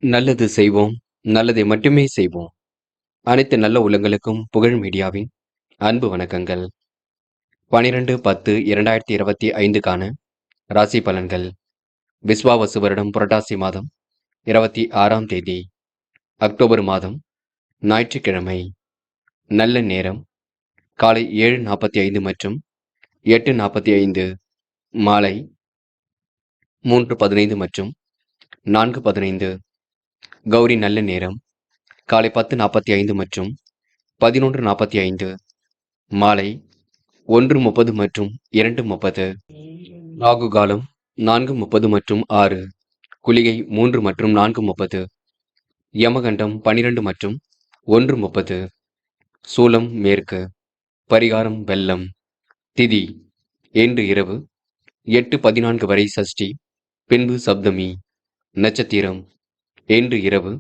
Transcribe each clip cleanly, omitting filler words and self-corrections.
நல்லது செய்வோம், நல்லதை மட்டுமே செய்வோம். அனைத்து நல்ல உள்ளங்களுக்கும் புகழ் மீடியாவின் அன்பு வணக்கங்கள். 12/10/2025க்கான ராசி பலன்கள். விஸ்வாவசு வருடம் புரட்டாசி மாதம் 26ஆம் தேதி, அக்டோபர் மாதம், ஞாயிற்றுக்கிழமை. நல்ல நேரம் காலை 7:45 மற்றும் 8:45, மாலை 3:15 மற்றும் 4:15. கௌரி நல்ல நேரம் காலை 10:45 மற்றும் 11:45, மாலை 1:30 மற்றும் 2:30. ராகு காலம் 4:30 மற்றும் 6, குளிகை 3 மற்றும் 4:30, யமகண்டம் 12 மற்றும் 1:30. சூலம் மேற்கு. பரிகாரம் வெள்ளம். திதி இன்று இரவு 8:14 வரை சஷ்டி, பின்பு சப்தமி. நட்சத்திரம் இன்று இரவு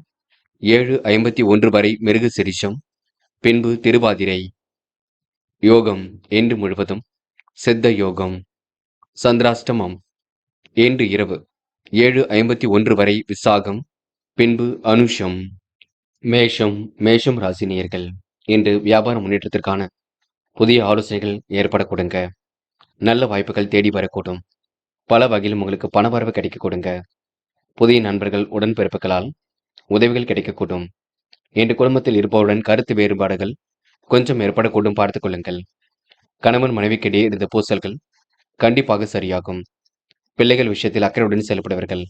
7:51 வரை மிருகசிரிஷம், பின்பு திருவாதிரை. யோகம் இன்று முழுவதும் சித்த யோகம். சந்திராஷ்டமம் இன்று இரவு 7:51 வரை விசாகம், பின்பு அனுஷம். மேஷம் ராசி நேயர்கள், இன்று வியாபார முன்னேற்றத்திற்கான புதிய ஆலோசனைகள் ஏற்பட கொடுங்க. நல்ல வாய்ப்புகள் தேடி வரக்கூடும். பல வகையிலும் உங்களுக்கு பணவரவு கிடைக்க கொடுங்க. புதிய நண்பர்கள் உடன்பிறப்புகளால் உதவிகள் கிடைக்கக்கூடும். இன்று குடும்பத்தில் இருப்பவருடன் கருத்து வேறுபாடுகள் கொஞ்சம் ஏற்படக்கூடும், பார்த்துக் கொள்ளுங்கள். கணவன் மனைவிக்கிடையே இருந்த பூசல்கள் கண்டிப்பாக சரியாகும். பிள்ளைகள் விஷயத்தில் அக்கறையுடன் செயல்படுவீர்கள்.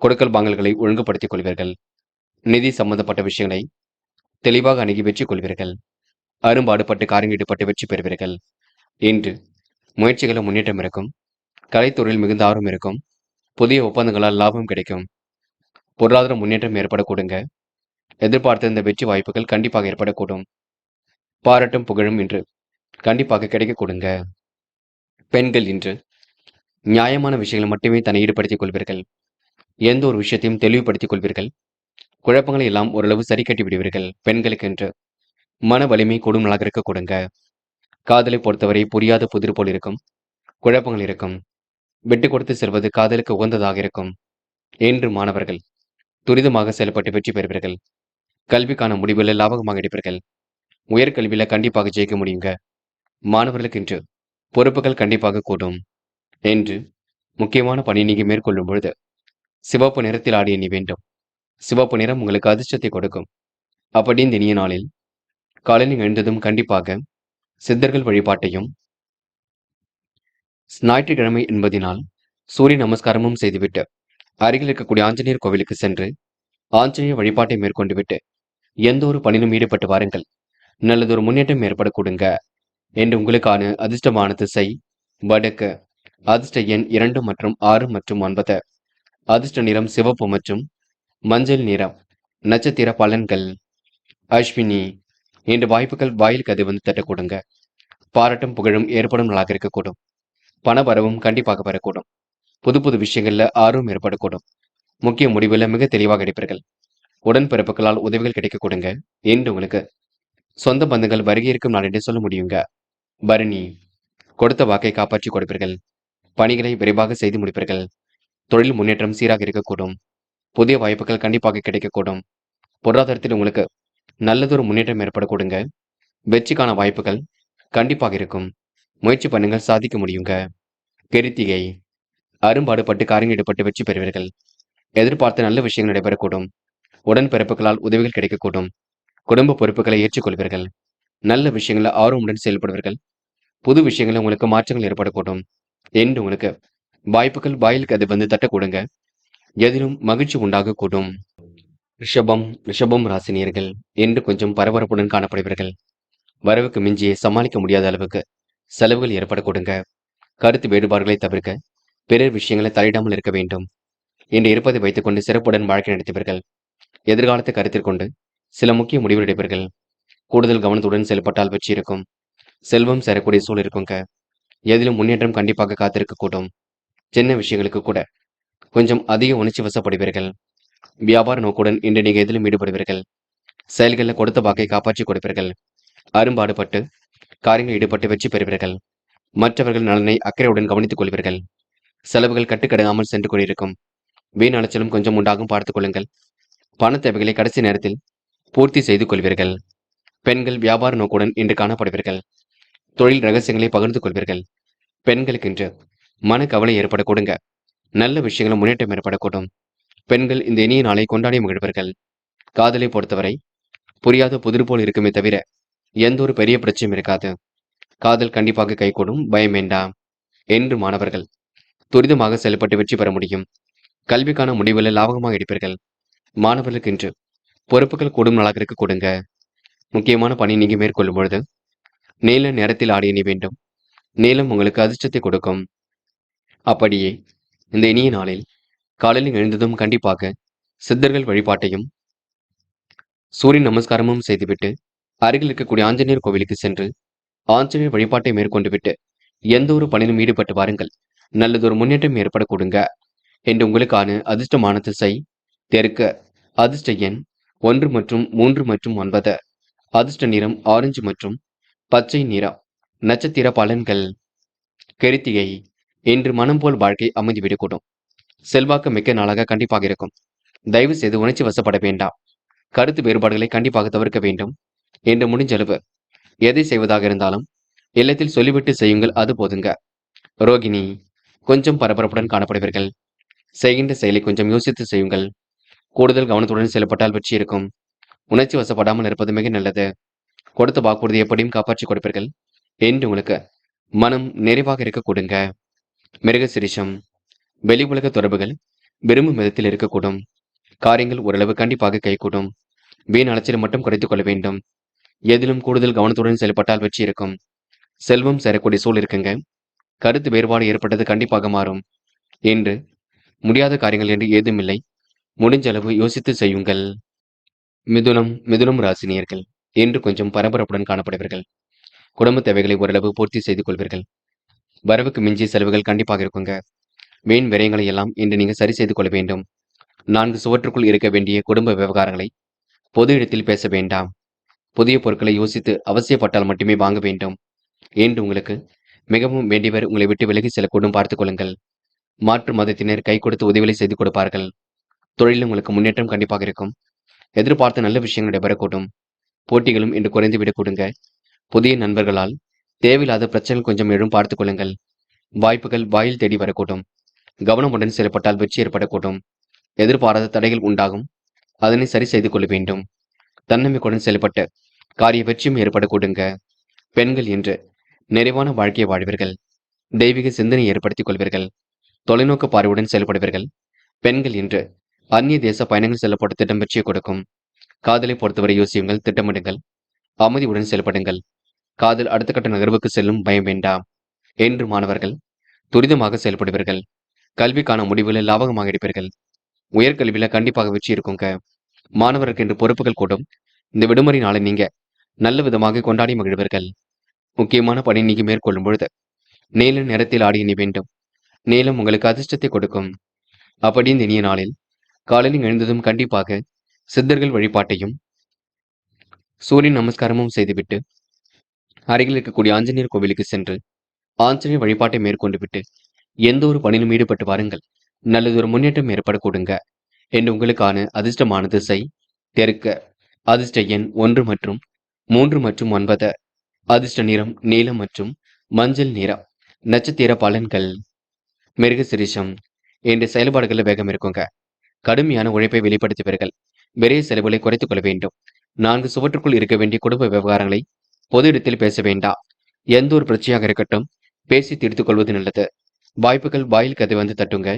கொடுக்கல் வாங்கல்களை ஒழுங்குபடுத்திக் கொள்வீர்கள். நிதி சம்பந்தப்பட்ட விஷயங்களை தெளிவாக அணுகி வெற்றி கொள்வீர்கள். அரும்பாடுபட்டு காரியம் ஈடுபட்டு வெற்றி பெறுவீர்கள். இன்று முயற்சிகளை முன்னேற்றம் இருக்கும். கலைத்துறையில் மிகுந்த ஆர்வம் இருக்கும். புதிய ஒப்பந்தங்களால் லாபம் கிடைக்கும். பொருளாதார முன்னேற்றம் ஏற்படக்கூடுங்க. எதிர்பார்த்த இந்த வெற்றி வாய்ப்புகள் கண்டிப்பாக ஏற்படக்கூடும். பாராட்டும் புகழும் இன்று கண்டிப்பாக கிடைக்க கொடுங்க. பெண்கள் இன்று நியாயமான விஷயங்களை மட்டுமே தன்னை ஈடுபடுத்திக் கொள்வீர்கள். எந்த ஒரு விஷயத்தையும் தெளிவுபடுத்திக் கொள்வீர்கள். குழப்பங்களை எல்லாம் ஓரளவு சரி கட்டி விடுவீர்கள். பெண்களுக்கு என்று மன வலிமை கூடுதலாக இருக்க கொடுங்க. காதலை பொறுத்தவரை புரியாத புதிர் போல் இருக்கும். குழப்பங்கள் இருக்கும். விட்டு கொடுத்து செல்வது காதலுக்கு உகந்ததாக இருக்கும். என்று மாணவர்கள் துரிதமாக செயல்பட்டு வெற்றி பெறுவீர்கள். கல்விக்கான முடிவுகளில் லாபகமாக எடுப்பீர்கள். உயர்கல்வியில கண்டிப்பாக ஜெயிக்க முடியுங்க. மாணவர்களுக்கு இன்று பொறுப்புகள் கண்டிப்பாக கூடும். என்று முக்கியமான பணி நீங்க மேற்கொள்ளும் பொழுது சிவப்பு நிறத்தில் ஆடிய நீ வேண்டும். சிவப்பு நிறம் உங்களுக்கு அதிர்ஷ்டத்தை கொடுக்கும். அப்படி இந்த இனிய நாளில் காலையில் எழுந்ததும் கண்டிப்பாக சித்தர்கள் வழிபாட்டையும், ஞாயிற்றுக்கிழமை என்பதினால் சூரிய நமஸ்காரமும் செய்துவிட்டு அருகில் இருக்கக்கூடிய ஆஞ்சநேயர் கோவிலுக்கு சென்று ஆஞ்சநேயர் வழிபாட்டை மேற்கொண்டு விட்டு எந்த ஒரு பணியிலும் ஈடுபட்டு வாருங்கள். நல்லதொரு முன்னேற்றம் ஏற்பட கொடுங்க. என்று உங்களுக்கான அதிர்ஷ்டமான திசை வடக்கு. அதிர்ஷ்ட எண் 2 மற்றும் 6 மற்றும் 9. அதிர்ஷ்ட நிறம் சிவப்பு மற்றும் மஞ்சள் நிறம். நட்சத்திர பலன்கள். அஸ்வினி, இன்று வாய்ப்புகள் வாயில் கதை வந்து தட்ட கொடுங்க. பாராட்டும் புகழும் ஏற்படும் நாளாக இருக்கக்கூடும். பண வரவும் கண்டிப்பாக வரக்கூடும். புது புது விஷயங்கள்ல ஆர்வம் ஏற்படக்கூடும். முக்கிய முடிவுல மிக தெளிவாக எடுப்பீர்கள். உடன்பிறப்புகளால் உதவிகள் கிடைக்க கொடுங்க. என்று உங்களுக்கு சொந்த பந்தங்கள் வருகை இருக்கும் நாள் என்று சொல்ல முடியுங்க. பரணி, கொடுத்த வாக்கை காப்பாற்றி கொடுப்பீர்கள். பணிகளை விரைவாக செய்து முடிப்பீர்கள். தொழில் முன்னேற்றம் சீராக இருக்கக்கூடும். புதிய வாய்ப்புகள் கண்டிப்பாக கிடைக்கக்கூடும். பொருளாதாரத்தில் உங்களுக்கு நல்லதொரு முன்னேற்றம் ஏற்படக்கூடுங்க. வெற்றிக்கான வாய்ப்புகள் கண்டிப்பாக இருக்கும். முயற்சி பண்ணுங்கள், சாதிக்க முடியுங்க. கிருத்திகை, அரும்பாடுபட்டு காரியம் ஈடுபட்டு வெற்றி பெறுவீர்கள். எதிர்பார்த்த நல்ல விஷயங்கள் நடைபெறக்கூடும். உடன்பிறப்புகளால் உதவிகள் கிடைக்கக்கூடும். குடும்ப பொறுப்புகளை ஏற்றுக்கொள்வீர்கள். நல்ல விஷயங்களை ஆர்வமுடன் செயல்படுவீர்கள். புது விஷயங்களில் உங்களுக்கு மாற்றங்கள் ஏற்படக்கூடும். என்று உங்களுக்கு வாய்ப்புகள் வாயிலுக்கு அது வந்து தட்ட கொடுங்க. எதிலும் மகிழ்ச்சி உண்டாகக்கூடும். ரிஷபம் ராசினியர்கள் என்று கொஞ்சம் பரபரப்புடன் காணப்படுவீர்கள். வரவுக்கு மிஞ்சியே சமாளிக்க முடியாத அளவுக்கு செலவுகள் ஏற்படக்கூடுங்க. கருத்து வேறுபாடுகளை தவிர்க்க பிறர் விஷயங்களை தலையிடாமல் இருக்க வேண்டும். இன்று இருப்பதை வைத்துக் கொண்டு சிறப்புடன் வாழ்க்கை நடத்துவீர்கள். எதிர்காலத்தை கருத்தில் கொண்டு சில முக்கிய முடிவுகள் எடுப்பீர்கள். கூடுதல் கவனத்துடன் செயல்பட்டால் வெற்றி இருக்கும். செல்வம் சேரக்கூடிய சூழல் இருக்குங்க. எதிலும் முன்னேற்றம் கண்டிப்பாக காத்திருக்கக்கூடும். சின்ன விஷயங்களுக்கு கூட கொஞ்சம் அதிக உணர்ச்சி வசப்படுவீர்கள். வியாபார நோக்குடன் இன்று நீங்க எதிலும் ஈடுபடுவீர்கள். செயல்களில் கொடுத்த வாக்கை காப்பாற்றி கொடுப்பீர்கள். அரும்பாடுபட்டு காரியங்கள் ஈடுபட்டு வெற்றி பெறுவீர்கள். மற்றவர்கள் நலனை அக்கறையுடன் கவனித்துக் கொள்வீர்கள். செலவுகள் கட்டுக்கடங்காமல் சென்று கொண்டிருக்கும். வீண் அலைச்சலும் கொஞ்சம் உண்டாகும், பார்த்துக் கொள்ளுங்கள். பண தேவைகளை கடைசி நேரத்தில் பூர்த்தி செய்து கொள்வீர்கள். பெண்கள் வியாபார நோக்குடன் இன்று காணப்படுவீர்கள். தொழில் ரகசியங்களை பகிர்ந்து கொள்வீர்கள். பெண்களுக்கு இன்று மனக்கவலை ஏற்படக்கூடுங்க. நல்ல விஷயங்களும் முன்னேற்றம் ஏற்படக்கூடும். பெண்கள் இந்த இனிய நாளை கொண்டாடி மகிழ்வர்கள். காதலை பொறுத்தவரை புரியாத புதிர் போல் இருக்குமே தவிர எந்த ஒரு பெரிய பிரச்சனையும் இருக்காது. காதல் கண்டிப்பாக கைகூடும், பயம் வேண்டாம். என்று மாணவர்கள் துரிதமாக செயல்பட்டு வெற்றி பெற முடியும். கல்விக்கான முடிவுகளை லாபகமாக எடுப்பீர்கள். மாணவர்களுக்கு இன்று பொறுப்புகள் கூடும் நாளாக இருக்க கொடுங்க. முக்கியமான பணி நீங்க மேற்கொள்ளும் பொழுது நீல நேரத்தில் ஆடி அணி வேண்டும். நீலம் உங்களுக்கு அதிர்ஷ்டத்தை கொடுக்கும். அப்படியே இந்த இனிய நாளில் காலையில் எழுந்ததும் கண்டிப்பாக சித்தர்கள் வழிபாட்டையும் சூரியன் நமஸ்காரமும் செய்துவிட்டு அருகில் இருக்கக்கூடிய ஆஞ்சநேயர் கோவிலுக்கு சென்று ஆஞ்சநேயர் வழிபாட்டை மேற்கொண்டு விட்டு எந்த ஒரு பணியிலும் ஈடுபட்டு வாருங்கள். நல்லதொரு முன்னேற்றம் ஏற்பட கொடுங்க. என்று உங்களுக்கான அதிர்ஷ்டமான திசை தெற்கு. அதிர்ஷ்ட எண் 1 மற்றும் 3 மற்றும் 9. அதிர்ஷ்ட நிறம் ஆரஞ்சு மற்றும் பச்சை நிறம். நட்சத்திர பலன்கள். கிருத்திகை. இன்று மனம் போல் வாழ்க்கை அமைந்துவிடக்கூடும். செல்வாக்கு மிக்க நாளாக கண்டிப்பாக இருக்கும். தயவு செய்து உணர்ச்சி வசப்பட வேண்டாம். கருத்து வேறுபாடுகளை கண்டிப்பாக தவிர்க்க வேண்டும். என்று முடிஞ்சளவு எதை செய்வதாக இருந்தாலும் இல்லத்தில் சொல்லிவிட்டு செய்யுங்கள், அது போதுங்க. ரோகிணி. கொஞ்சம் பரபரப்புடன் காணப்படுவீர்கள். செய்கின்ற செயலை கொஞ்சம் யோசித்து செய்யுங்கள். கூடுதல் கவனத்துடன் செயல்பட்டால் வெற்றி இருக்கும். உணர்ச்சி வசப்படாமல் இருப்பது மிக நல்லது. கொடுத்த வாக்குறுதி எப்படியும் காப்பாற்றிக் கொடுப்பீர்கள். என்று உங்களுக்கு மனம் நிறைவாக இருக்க கொடுங்க. மிருக சிரிஷம். வெளி உலக தொடர்புகள் விரும்பும் விதத்தில் இருக்கக்கூடும். காரியங்கள் ஓரளவு கண்டிப்பாக கைகூடும். வீண் அலைச்சலை மட்டும் குறைத்துக் கொள்ள வேண்டும். எதிலும் கூடுதல் கவனத்துடன் செயல்பட்டால் வெற்றி இருக்கும். செல்வம் சேரக்கூடிய சூழல் இருக்குங்க. கருத்து வேறுபாடு ஏற்பட்டது கண்டிப்பாக மாறும். என்று முடியாத காரியங்கள் என்று ஏதுமில்லை. முடிஞ்சளவு யோசித்து செய்யுங்கள். மிதுனம் ராசினியர்கள் என்று கொஞ்சம் பரபரப்புடன் காணப்படுவீர்கள். குடும்ப தேவைகளை ஓரளவு பூர்த்தி செய்து கொள்வீர்கள். வரவுக்கு மிஞ்சிய செலவுகள் கண்டிப்பாக இருக்குங்க. வீண் விரயங்களை எல்லாம் இன்று நீங்க சரி செய்து கொள்ள வேண்டும். 4 சுவற்றுக்குள் இருக்க வேண்டிய குடும்ப விவகாரங்களை பொது இடத்தில் பேச வேண்டாம். புதிய பொருட்களை யோசித்து அவசியப்பட்டால் மட்டுமே வாங்க வேண்டும். என்று உங்களுக்கு மிகவும் வேண்டியவர் உங்களை விட்டு விலகி செல்லக்கூடும், பார்த்துக் கொள்ளுங்கள். மாற்று மதத்தினர் கை கொடுத்து உதவிகளை செய்து கொடுப்பார்கள். தொழிலில் உங்களுக்கு முன்னேற்றம் கண்டிப்பாக இருக்கும். எதிர்பார்த்த நல்ல விஷயங்கள் நடைபெறக்கூடும். போட்டிகளும் இன்று குறைந்து விடக் கொடுங்க. புதிய நண்பர்களால் தேவையில்லாத பிரச்சனைகள் கொஞ்சம் எழும், பார்த்துக் கொள்ளுங்கள். வாய்ப்புகள் வாயில் தேடி வரக்கூடும். கவனமுடன் செயல்பட்டால் வெற்றி ஏற்படக்கூடும். எதிர்பாராத தடைகள் உண்டாகும். அதனை சரி செய்து கொள்ள வேண்டும். தன்னம்பிக்கையுடன் செயல்பட்டு காரிய வெற்றியும் ஏற்படக்கூடுங்க. பெண்கள் என்று நிறைவான வாழ்க்கையை வாழ்வீர்கள். தெய்வீக சிந்தனை ஏற்படுத்திக் கொள்வீர்கள். தொலைநோக்கு பார்வையுடன் செயல்படுவீர்கள். பெண்கள் என்று அந்நிய தேச பயணங்கள் செல்லப்பட்ட திட்டம் வெற்றியை கொடுக்கும். காதலை பொறுத்தவரை யோசியுங்கள், திட்டமிடுங்கள். அமைதியுடன் செயல்படுங்கள். காதல் அடுத்த கட்ட நகர்வுக்கு செல்லும், பயம் வேண்டாம். என்று மாணவர்கள் துரிதமாக செயல்படுவீர்கள். கல்விக்கான முடிவுகளை லாபகமாக எடுப்பீர்கள். உயர்கல்வியில கண்டிப்பாக வெற்றி இருக்குங்க. மாணவருக்கு இன்று பொறுப்புகள் கூடும். இந்த விடுமுறை நாளை நீங்க நல்ல விதமாக கொண்டாடி மகிழ்வீர்கள். முக்கியமான பணி நீங்க மேற்கொள்ளும் பொழுது நீல நிறத்தில் ஆடி அணி வேண்டும். நீலம் உங்களுக்கு அதிர்ஷ்டத்தை கொடுக்கும். அப்படி இந்த இனிய நாளில் காலையில் எழுந்ததும் கண்டிப்பாக சித்தர்கள் வழிபாட்டையும் சூரியன் நமஸ்காரமும் செய்துவிட்டு அருகில் இருக்கக்கூடிய ஆஞ்சநேயர் கோவிலுக்கு சென்று ஆஞ்சநேயர் வழிபாட்டை மேற்கொண்டு விட்டு எந்த ஒரு பணியிலும் ஈடுபட்டு வாருங்கள். நல்லதொரு முன்னேற்றம் ஏற்படக்கூடுங்க. என்று உங்களுக்கான அதிர்ஷ்டமான திசை தெற்கு. அதிர்ஷ்ட எண் 1 மற்றும் 3 மற்றும் 9. அதிர்ஷ்ட நிறம் நீலம் மற்றும் மஞ்சள் நிறம். நட்சத்திர பலன்கள். மிருக சிரிஷம். என்ற செயல்பாடுகளில் வேகம் இருக்குங்க. கடுமையான உழைப்பை வெளிப்படுத்துவீர்கள். விரைய செலவுகளை குறைத்துக் கொள்ள வேண்டும். 4 சுவற்றுக்குள் இருக்க வேண்டிய குடும்ப விவகாரங்களை பொது இடத்தில் பேச வேண்டாம். எந்த ஒரு பிரச்சனையாக இருக்கட்டும் பேசி தீர்த்துக் கொள்வது நல்லது. வாய்ப்புகள் வாயில் கதை வந்து தட்டுங்க.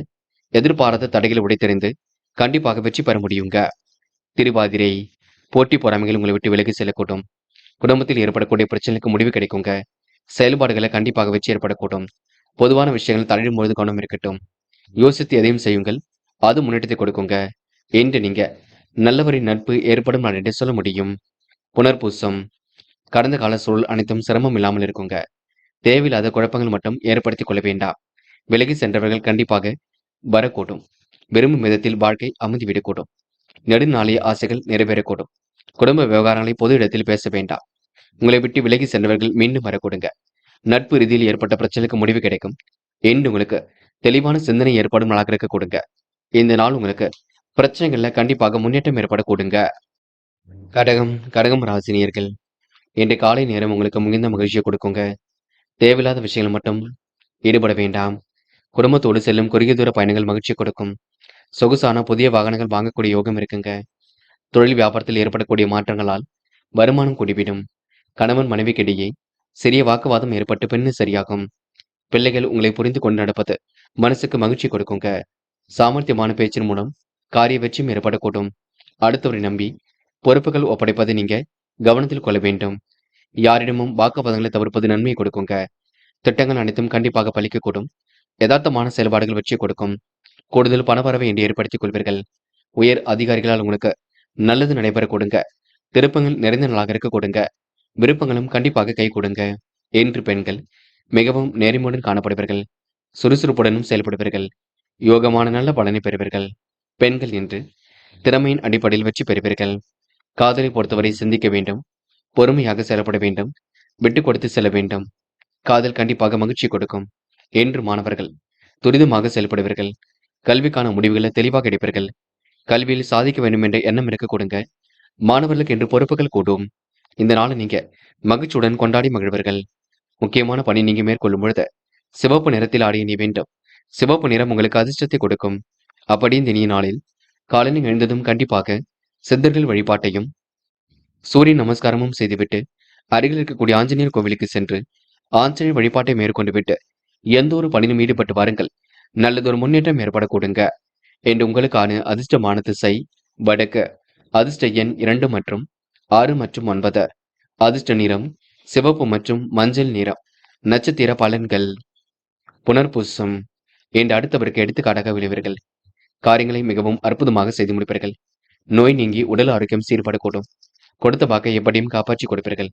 எதிர்பாராத தடைகளை உடைத்தெறிந்து கண்டிப்பாக வெற்றி பெற முடியுங்க. திருவாதிரை. போட்டி பொறாமைகள் உங்களை விட்டு விலகி செல்லக்கூடும். குடும்பத்தில் ஏற்படக்கூடிய பிரச்சனைக்கு முடிவு கிடைக்குங்க. செயல்பாடுகளை கண்டிப்பாக வெற்றி ஏற்படக்கூடும். பொதுவான விஷயங்கள் தலையிடும் பொழுது கவனம் இருக்கட்டும். யோசித்து எதையும் செய்யுங்கள், அது முன்னேற்றத்தை கொடுக்குங்க. என்று நீங்க நல்லவரின் நட்பு ஏற்படும் நாள் என்று சொல்ல முடியும். புனர்பூசம். கடந்த கால சூழல் அனைத்தும் சிரமம் இல்லாமல் இருக்குங்க. தேவையில்லாத குழப்பங்கள் மட்டும் ஏற்படுத்திக் கொள்ள வேண்டாம். விலகி சென்றவர்கள் கண்டிப்பாக வரக்கூடும். விரும்பும் விதத்தில் வாழ்க்கை அமைந்துவிடக்கூடும். நெடுநாளைய ஆசைகள் நிறைவேறக்கூடும். குடும்ப விவகாரங்களை பொது இடத்தில் பேச வேண்டாம். உங்களை விட்டு விலகி சென்றவர்கள் மீண்டும் வரக்கூடுங்க. நட்பு ரீதியில் ஏற்பட்ட பிரச்சனைக்கு முடிவு கிடைக்கும். என்று உங்களுக்கு தெளிவான சிந்தனை ஏற்படும் நாளாக இருக்க கொடுங்க. இந்த நாள் உங்களுக்கு பிரச்சனைகள்ல கண்டிப்பாக முன்னேற்றம் ஏற்படக்கூடுங்க. கடகம் ராசினியர்கள். இன்று காலை நேரம் உங்களுக்கு மிகுந்த மகிழ்ச்சியை கொடுக்குங்க. தேவையில்லாத விஷயங்கள் மட்டும் ஈடுபட வேண்டாம். குடும்பத்தோடு செல்லும் குறுகிய தூர பயணங்கள் மகிழ்ச்சி கொடுக்கும். சொகுசான புதிய வாகனங்கள் வாங்கக்கூடிய யோகம் இருக்குங்க. தொழில் வியாபாரத்தில் ஏற்படக்கூடிய மாற்றங்களால் வருமானம் கூடிவிடும். கணவன் மனைவிக்கிடையே சிறிய வாக்குவாதம் ஏற்பட்டு பின்னு சரியாகும். பிள்ளைகள் உங்களை புரிந்து கொண்டு நடப்பது மனசுக்கு மகிழ்ச்சி கொடுக்குங்க. சாமர்த்தியமான பேச்சின் மூலம் காரிய வெற்றியும் ஏற்படக்கூடும். அடுத்தவரை நம்பி பொறுப்புகள் ஒப்படைப்பதை நீங்க கவனத்தில் கொள்ள வேண்டும். யாரிடமும் வாக்குவாதங்களை தவிர்ப்பது நன்மையை கொடுக்குங்க. திட்டங்கள் அனைத்தும் கண்டிப்பாக பலிக்கக்கூடும். யதார்த்தமான செயல்பாடுகள் வெற்றி கொடுக்கும். கூடுதல் பணவரவை என்று ஏற்படுத்திக் கொள்வீர்கள். உயர் அதிகாரிகளால் உங்களுக்கு நல்லது நடைபெற கொடுங்க. திருப்பங்கள் நிறைந்த நாளாக இருக்க கொடுங்க. விருப்பங்களும் கண்டிப்பாக கை கொடுங்க. என்று பெண்கள் மிகவும் நேர்மையுடன் காணப்படுவீர்கள். சுறுசுறுப்புடனும் செயல்படுவீர்கள். யோகமான நல்ல பலனை பெறுவீர்கள். பெண்கள் என்று திறமையின் அடிப்படையில் வெற்றி பெறுவீர்கள். காதலை பொறுத்தவரை சிந்திக்க வேண்டும். பொறுமையாக செயல்பட வேண்டும். விட்டு கொடுத்து செல்ல வேண்டும். காதல் கண்டிப்பாக மகிழ்ச்சி கொடுக்கும். என்று மாணவர்கள் துரிதமாக செயல்படுவீர்கள். கல்விக்கான முடிவுகளை தெளிவாக எடுப்பீர்கள். கல்வியில் சாதிக்க வேண்டும் என்ற எண்ணம் இருக்க கொடுங்க. மாணவர்களுக்கு என்று பொறுப்புகள் கூடும். இந்த நாளை நீங்க மகிழ்ச்சியுடன் கொண்டாடி மகிழ்வீர்கள். முக்கியமான பணி நீங்க மேற்கொள்ளும் பொழுது சிவப்பு நிறத்தில் ஆடிய நீ வேண்டும். சிவப்பு நிறம் உங்களுக்கு அதிர்ஷ்டத்தை கொடுக்கும். அப்படி இந்த இனிய நாளில் காலையில் எழுந்ததும் கண்டிப்பாக சித்தர்கள் வழிபாட்டையும் சூரிய நமஸ்காரமும் செய்துவிட்டு அருகில் இருக்கக்கூடிய ஆஞ்சநேயர் கோவிலுக்கு சென்று ஆஞ்சநேயர் வழிபாட்டை மேற்கொண்டு விட்டு எந்த ஒரு பணியிலும் ஈடுபட்டு வாருங்கள். நல்லதொரு முன்னேற்றம் ஏற்படக்கூடுங்க. என்று உங்களுக்கான அதிர்ஷ்டமான திசை வடக்கு. அதிர்ஷ்ட எண் 2 மற்றும் 6 மற்றும் 9. அதிர்ஷ்ட நிறம் சிவப்பு மற்றும் மஞ்சள் நிறம். நட்சத்திர பலன்கள். புனர்பூசம் என்று அடுத்தவருக்கு எடுத்துக்காட்டாக விளைவீர்கள். காரியங்களை மிகவும் அற்புதமாக செய்து முடிப்பீர்கள். நோய் நீங்கி உடல் ஆரோக்கியம் சீர்படக்கூடும். கொடுத்த வாக்கை எப்படியும் காப்பாற்றிக் கொடுப்பீர்கள்.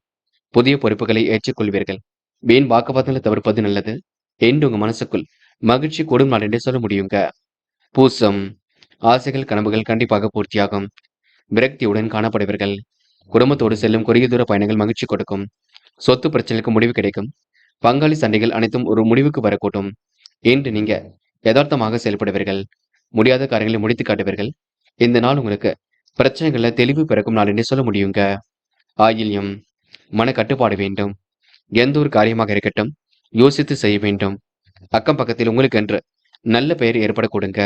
புதிய பொறுப்புகளை ஏற்றுக்கொள்வீர்கள். வீண் வாக்குவாதங்களை தவிர்ப்பது நல்லது என்று உங்க மனசுக்குள் மகிழ்ச்சி கூடும் நாள் என்று சொல்ல முடியுங்க. பூசம் ஆசைகள் கனவுகள் கண்டிப்பாக பூர்த்தியாகும். விரக்தியுடன் காணப்படுவீர்கள். குடும்பத்தோடு செல்லும் குறுகிய தூர பயணங்கள் மகிழ்ச்சி கொடுக்கும். சொத்து பிரச்சனைக்கு முடிவு கிடைக்கும். பங்காளி சண்டைகள் அனைத்தும் ஒரு முடிவுக்கு வரக்கூடும். இன்று நீங்க யதார்த்தமாக செயல்படுவீர்கள். முடியாத காரியங்களை முடித்து காட்டுவீர்கள். இந்த நாள் உங்களுக்கு பிரச்சனைகள்ல தெளிவு பிறக்கும் நாள் என்று சொல்ல முடியுங்க. ஆயில்யம் மன கட்டுப்பாடு வேண்டும். எந்த ஒரு காரியமாக இருக்கட்டும் யோசித்து செய்ய வேண்டும். அக்கம் பக்கத்தில் உங்களுக்கு என்று நல்ல பெயர் ஏற்படக்கூடுங்க.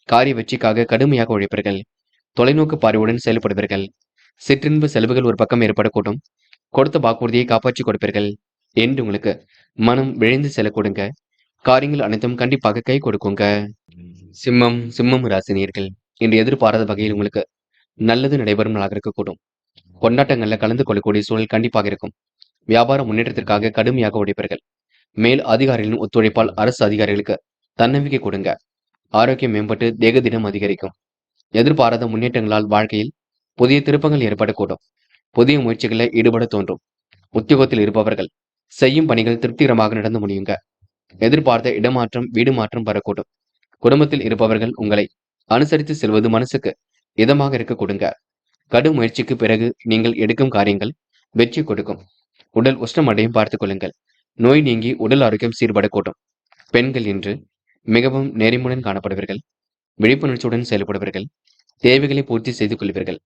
காரிய வெற்றிக்காக கடுமையாக உழைப்பீர்கள். தொலைநோக்கு பார்வையுடன் செயல்படுவீர்கள். சிற்றின்ப செலவுகள் ஒரு பக்கம் ஏற்படக்கூடும். கொடுத்த வாக்குறுதியை காப்பாற்றி கொடுப்பீர்கள். என்று உங்களுக்கு மனம் விழைந்து செல்லக்கூடுங்க. காரியங்கள் அனைத்தும் கண்டிப்பாக கை கொடுக்குங்க. சிம்மம் ராசினியர்கள். இன்று எதிர்பாராத வகையில் உங்களுக்கு நல்லது நடைபெறும் நாளாக இருக்கக்கூடும். கொண்டாட்டங்கள்ல கலந்து கொள்ளக்கூடிய சூழல் கண்டிப்பாக இருக்கும். வியாபார முன்னேற்றத்திற்காக கடுமையாக உழைப்பீர்கள். மேல் அதிகாரிகளின் ஒத்துழைப்பால் அரசு அதிகாரிகளுக்கு தன்னம்பிக்கை கொடுங்க. ஆரோக்கியம் மேம்பட்டு தேக தினம் அதிகரிக்கும். எதிர்பாராத முன்னேற்றங்களால் வாழ்க்கையில் புதிய திருப்பங்கள் ஏற்படக்கூடும். புதிய முயற்சிகளில் ஈடுபட தோன்றும். உத்தியோகத்தில் இருப்பவர்கள் செய்யும் பணிகள் திருப்திகரமாக நடந்து முடியுங்க. எதிர்பார்த்த இடமாற்றம் வீடு மாற்றம் வரக்கூடும். குடும்பத்தில் இருப்பவர்கள் உங்களை அனுசரித்து செல்வது மனசுக்கு இதமாக இருக்க கொடுங்க. கடும் முயற்சிக்கு பிறகு நீங்கள் எடுக்கும் காரியங்கள் வெற்றி கொடுக்கும். உடல் உஷ்ணமடையும் பார்த்துக் கொள்ளுங்கள். நோய் நீங்கி உடல் ஆரோக்கியம் சீர்படக்கூடும். பெண்கள் இன்று மிகவும் நேர்மையுடன் காணப்படுவீர்கள். விழிப்புணர்ச்சியுடன் செயல்படுவீர்கள். தேவைகளை பூர்த்தி செய்து கொள்வீர்கள்.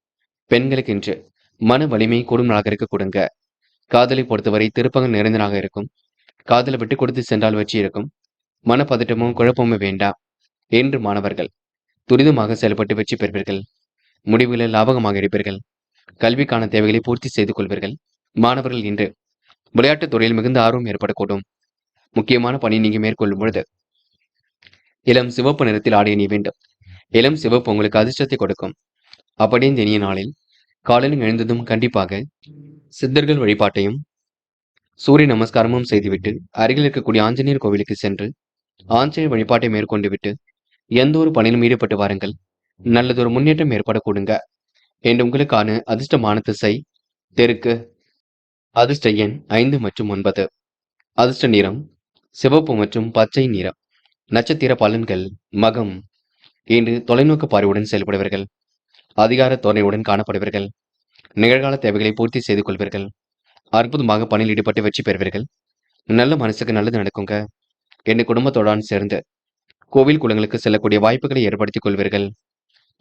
பெண்களுக்கு இன்று மன வலிமை கூடும் நாளாக இருக்க கொடுங்க. காதலை பொறுத்தவரை திருப்பங்கள் நிறைந்தனாக இருக்கும். காதலை விட்டு கொடுத்து சென்றால் வெற்றி இருக்கும். மனப்பதட்டமும் குழப்பமும் வேண்டாம். என்று மாணவர்கள் துரிதமாக செயல்பட்டு வெற்றி பெறுவீர்கள். முடிவுகளை லாபகமாக எடுப்பீர்கள். கல்விக்கான தேவைகளை பூர்த்தி செய்து கொள்வீர்கள். மாணவர்கள் இன்று விளையாட்டுத் துறையில் மிகுந்த ஆர்வம் ஏற்படக்கூடும். முக்கியமான பணி நீங்க மேற்கொள்ளும் பொழுது இளம் சிவப்பு நிறத்தில் ஆடிய நீ வேண்டும். இளம் சிவப்பு உங்களுக்கு அதிர்ஷ்டத்தை கொடுக்கும். அப்படி இந்த இனிய நாளில் காலையில் எழுந்ததும் கண்டிப்பாக சித்தர்கள் வழிபாட்டையும் சூரிய நமஸ்காரமும் செய்துவிட்டு அருகில் இருக்கக்கூடிய ஆஞ்சநேயர் கோவிலுக்கு சென்று ஆஞ்சநேயர் வழிபாட்டை மேற்கொண்டு விட்டு எந்த ஒரு பணியிலும் ஈடுபட்டு வாருங்கள். நல்லதொரு முன்னேற்றம் ஏற்படக்கூடுங்க. என்று உங்களுக்கான அதிர்ஷ்டமான திசை தெற்கு. அதிர்ஷ்ட எண் 5 மற்றும் 9. அதிர்ஷ்ட நிறம் சிவப்பு மற்றும் பச்சை நிறம். நட்சத்திர பலன்கள். மகம். இன்று தொலைநோக்கு பார்வையுடன் செயல்படுவீர்கள். அதிகார தோரணையுடன் காணப்படுவீர்கள். நிகழ்கால தேவைகளை பூர்த்தி செய்து கொள்வீர்கள். அற்புதமாக பணியில் ஈடுபட்டு வெற்றி பெறுவீர்கள். நல்ல மனசுக்கு நல்லது நடக்குங்க. என்று குடும்பத்தோடான் சேர்ந்து கோவில் குளங்களுக்கு செல்லக்கூடிய வாய்ப்புகளை ஏற்படுத்திக் கொள்வீர்கள்.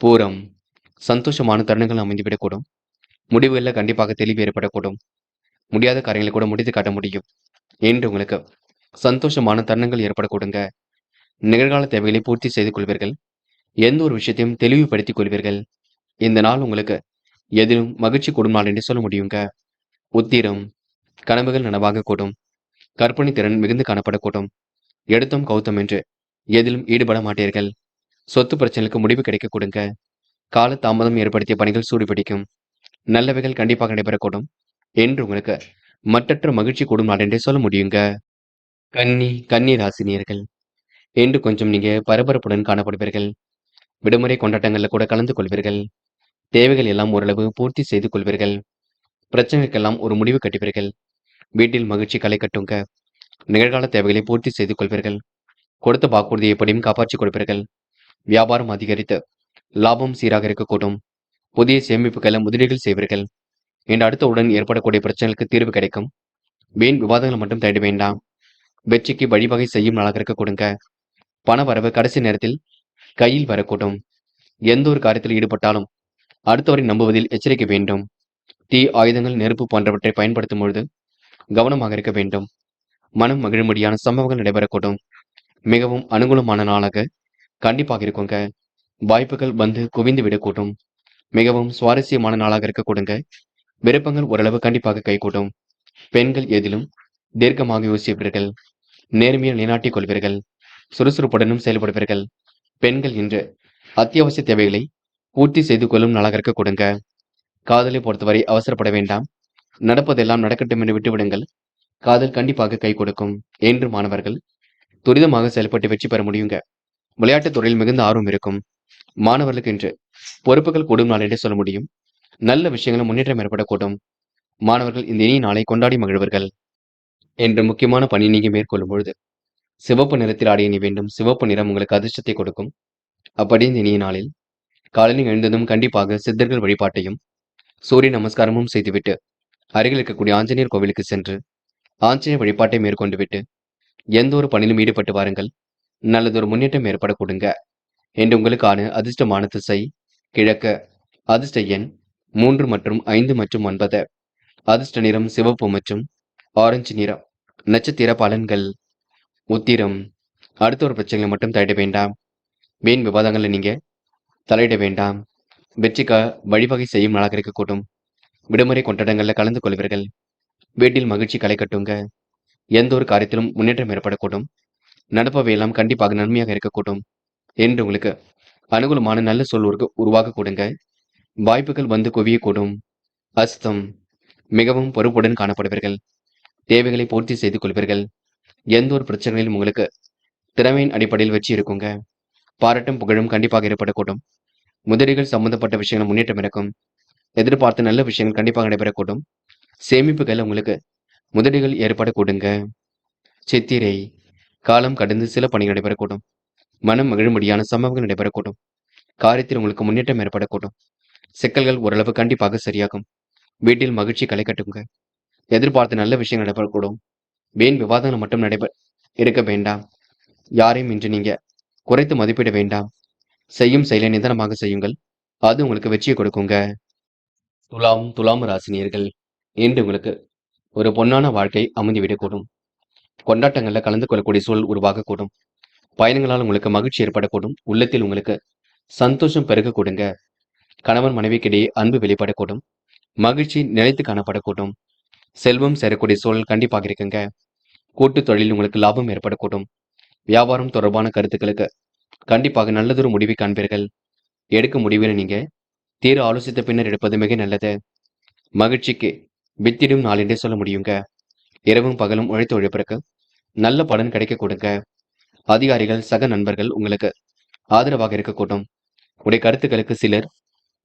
பூரம் சந்தோஷமான தருணங்கள் அமைந்துவிடக்கூடும். முடிவுகளில் கண்டிப்பாக தெளிவு ஏற்படக்கூடும். முடியாத காரியங்களை கூட முடித்து காட்ட முடியும் என்று உங்களுக்கு சந்தோஷமான தருணங்கள் ஏற்படக்கூடுங்க. நிகழ்கால தேவைகளை பூர்த்தி செய்து கொள்வீர்கள். எந்த ஒரு விஷயத்தையும் தெளிவுபடுத்திக் கொள்வீர்கள். இந்த நாள் உங்களுக்கு எதிலும் மகிழ்ச்சி கூடும் நாள் என்று சொல்ல முடியுங்க. உத்திரம் கனவுகள் நனவாக கூடும். கற்பனை திறன் மிகுந்து காணப்படக்கூடும். எடுத்தோம் கௌத்தம் என்று எதிலும் ஈடுபட மாட்டீர்கள். சொத்து பிரச்சனைகளுக்கு முடிவு கிடைக்க கொடுங்க. கால தாமதம் ஏற்படுத்திய பணிகள் சூடுபிடிக்கும். நல்லவைகள் கண்டிப்பாக நடைபெறக்கூடும் என்று உங்களுக்கு மற்றற்ற மகிழ்ச்சி கூடும் நாள் என்றே சொல்ல முடியுங்க. கன்னி ராசினியர்கள் என்று கொஞ்சம் நீங்க பரபரப்புடன் காணப்படுவீர்கள். விடுமுறை கொண்டாட்டங்களில் கூட கலந்து கொள்வீர்கள். தேவைகள் எல்லாம் ஓரளவு பூர்த்தி செய்து கொள்வீர்கள். பிரச்சனைக்கெல்லாம் ஒரு முடிவு கட்டுவீர்கள். வீட்டில் மகிழ்ச்சி களை கட்டுங்க. நிகழ்கால தேவைகளை பூர்த்தி செய்து கொள்வீர்கள். கொடுத்த வாக்குறுதியை எப்படியும் காப்பாற்றிக் கொடுப்பீர்கள். வியாபாரம் அதிகரித்து லாபம் சீராக இருக்கக்கூடும். புதிய சேமிப்புகளை முதலீடுகள் செய்வீர்கள். என்று அடுத்தவுடன் ஏற்படக்கூடிய பிரச்சனைகளுக்கு தீர்வு கிடைக்கும். வீண் விவாதங்களை மட்டும் தேட வேண்டாம். வெற்றிக்கு வழிவகை செய்யும் நாளாக இருக்க கொடுங்க. பண வரவு கடைசி நேரத்தில் கையில் வரக்கூடும். எந்த ஒரு காரியத்தில் ஈடுபட்டாலும் அடுத்தவரை நம்புவதில் எச்சரிக்கை வேண்டும். தீ ஆயுதங்கள் நெருப்பு போன்றவற்றை பயன்படுத்தும் பொழுது கவனமாக இருக்க வேண்டும். மனம் மகிழும்படியான சம்பவங்கள் நடைபெறக்கூடும். மிகவும் அனுகூலமான நாளாக கண்டிப்பாக இருக்குங்க. வாய்ப்புகள் வந்து குவிந்து விடக்கூடும். மிகவும் சுவாரஸ்யமான நாளாக இருக்க கொடுங்க. விருப்பங்கள் ஓரளவு கண்டிப்பாக கைகூடும். பெண்கள் எதிலும் தீர்க்கமாக யோசிப்பீர்கள். நேர்மையை நிலைநாட்டிக் கொள்வீர்கள். சுறுசுறுப்புடனும் செயல்படுவீர்கள். பெண்கள் இன்று அத்தியாவசிய தேவைகளை பூர்த்தி செய்து கொள்ளும் நாளாக இருக்க கொடுங்க. காதலை பொறுத்தவரை அவசரப்பட வேண்டாம். நடப்பதெல்லாம் நடக்கட்டும் என்று விட்டுவிடுங்கள். காதல் கண்டிப்பாக கை கொடுக்கும் என்று மாணவர்கள் துரிதமாக செயல்பட்டு வெற்றி பெற முடியுங்க. விளையாட்டுத் துறையில் மிகுந்த ஆர்வம் இருக்கும். மாணவர்களுக்கு இன்று பொறுப்புகள் கூடும் நாள் என்று சொல்ல முடியும். நல்ல விஷயங்களும் முன்னேற்றம் ஏற்படக்கூடும். மாணவர்கள் இந்த இனிய நாளை கொண்டாடி மகிழ்வர்கள். என்ற முக்கியமான பணி நீங்க மேற்கொள்ளும் பொழுது சிவப்பு நிறத்தில் ஆடை அணி வேண்டும். சிவப்பு நிறம் உங்களுக்கு அதிர்ஷ்டத்தை கொடுக்கும். அப்படி இந்த இனிய நாளில் காலையில் எழுந்ததும் கண்டிப்பாக சித்தர்கள் வழிபாட்டையும் சூரிய நமஸ்காரமும் செய்துவிட்டு அருகில் இருக்கக்கூடிய ஆஞ்சநேயர் கோவிலுக்கு சென்று ஆஞ்சநேயர் வழிபாட்டை மேற்கொண்டு விட்டு எந்த ஒரு பணியிலும் ஈடுபட்டு வாருங்கள். நல்லதொரு முன்னேற்றம் ஏற்பட கொடுங்க. என்று உங்களுக்கான அதிர்ஷ்டமான திசை கிழக்கு. அதிர்ஷ்ட எண் 3 மற்றும் 5 மற்றும் 9. அதிர்ஷ்ட நிறம் சிவப்பு மற்றும் ஆரஞ்சு நிறம். நட்சத்திர பலன்கள். உத்திரம் அடுத்த ஒரு பிரச்சனைகளை மட்டும் தலையிட வேண்டாம். வீண் விவாதங்களை நீங்க தலையிட வேண்டாம். வெற்றிக்கு வழிவகை செய்யும் நாளாக இருக்கக்கூடும். விடுமுறை கொண்டாட்டங்களில் கலந்து கொள்வீர்கள். வீட்டில் மகிழ்ச்சி களை கட்டுங்க. எந்த ஒரு காரியத்திலும் முன்னேற்றம் ஏற்படக்கூடும். நடப்பவையெல்லாம் கண்டிப்பாக நன்மையாக இருக்கக்கூடும் என்று உங்களுக்கு அனுகூலமான நல்ல சொல் உருவாக கொடுங்க. வாய்ப்புகள் வந்து குவியக்கூடும். அஸ்தம் மிகவும் பொறுப்புடன் காணப்படுவீர்கள். தேவைகளை பூர்த்தி செய்து கொள்வீர்கள். எந்த ஒரு பிரச்சனையிலும் உங்களுக்கு திறமையின் அடிப்படையில் வெற்றி இருக்குங்க. பாராட்டும் புகழும் கண்டிப்பாக ஏற்படக்கூடும். முதலீடுகள் சம்பந்தப்பட்ட விஷயங்கள் முன்னேற்றம் இருக்கும். எதிர்பார்த்த நல்ல விஷயங்கள் கண்டிப்பாக நடைபெறக்கூடும். சேமிப்புகள் உங்களுக்கு முதலீடுகள் ஏற்படக்கூடுங்க. சித்திரை காலம் கடந்து சில பணிகள் நடைபெறக்கூடும். மனம் மகிழும்படியான சம்பவங்கள் நடைபெறக்கூடும். காரியத்தில் உங்களுக்கு முன்னேற்றம் ஏற்படக்கூடும். சிக்கல்கள் ஓரளவு கண்டிப்பாக சரியாகும். வீட்டில் மகிழ்ச்சி களை கட்டுங்க. எதிர்பார்த்த நல்ல விஷயங்கள் நடைபெறக்கூடும். வீண் விவாதங்கள் மட்டும் இருக்க வேண்டாம். யாரையும் இன்று நீங்க குறைத்து மதிப்பிட வேண்டாம். செய்யும் செயலை நிதானமாக செய்யுங்கள். அது உங்களுக்கு வெற்றியை கொடுக்குங்க. துலாம் ராசினியர்கள் இன்று உங்களுக்கு ஒரு பொன்னான வாழ்க்கை அமைந்துவிடக்கூடும். கொண்டாட்டங்களில் கலந்து கொள்ளக்கூடிய சூழல் உருவாகக்கூடும். பயணங்களால் உங்களுக்கு மகிழ்ச்சி ஏற்படக்கூடும். உள்ளத்தில் உங்களுக்கு சந்தோஷம் பெருகக்கூடுங்க. கணவன் மனைவிக்கிடையே அன்பு வெளிப்படக்கூடும். மகிழ்ச்சி நிலைத்து காணப்படக்கூடும். செல்வம் சேரக்கூடிய சூழல் கண்டிப்பாக இருக்குங்க. கூட்டு தொழிலில் உங்களுக்கு லாபம் ஏற்படக்கூடும். வியாபாரம் தொடர்பான கருத்துக்களுக்கு கண்டிப்பாக நல்லதொரு முடிவை காண்பீர்கள். எடுக்கும் முடிவுகளை நீங்க தீர ஆலோசித்த பின்னர் எடுப்பது மிக நல்லது. மகிழ்ச்சிக்கு வித்திடும் நாள் என்றே சொல்ல முடியுங்க. இரவும் பகலும் உழைத்து உழைப்பிற்கு நல்ல பலன் கிடைக்க கொடுங்க. அதிகாரிகள் சக நண்பர்கள் உங்களுக்கு ஆதரவாக இருக்கக்கூடும். உடைய கருத்துக்களுக்கு சிலர்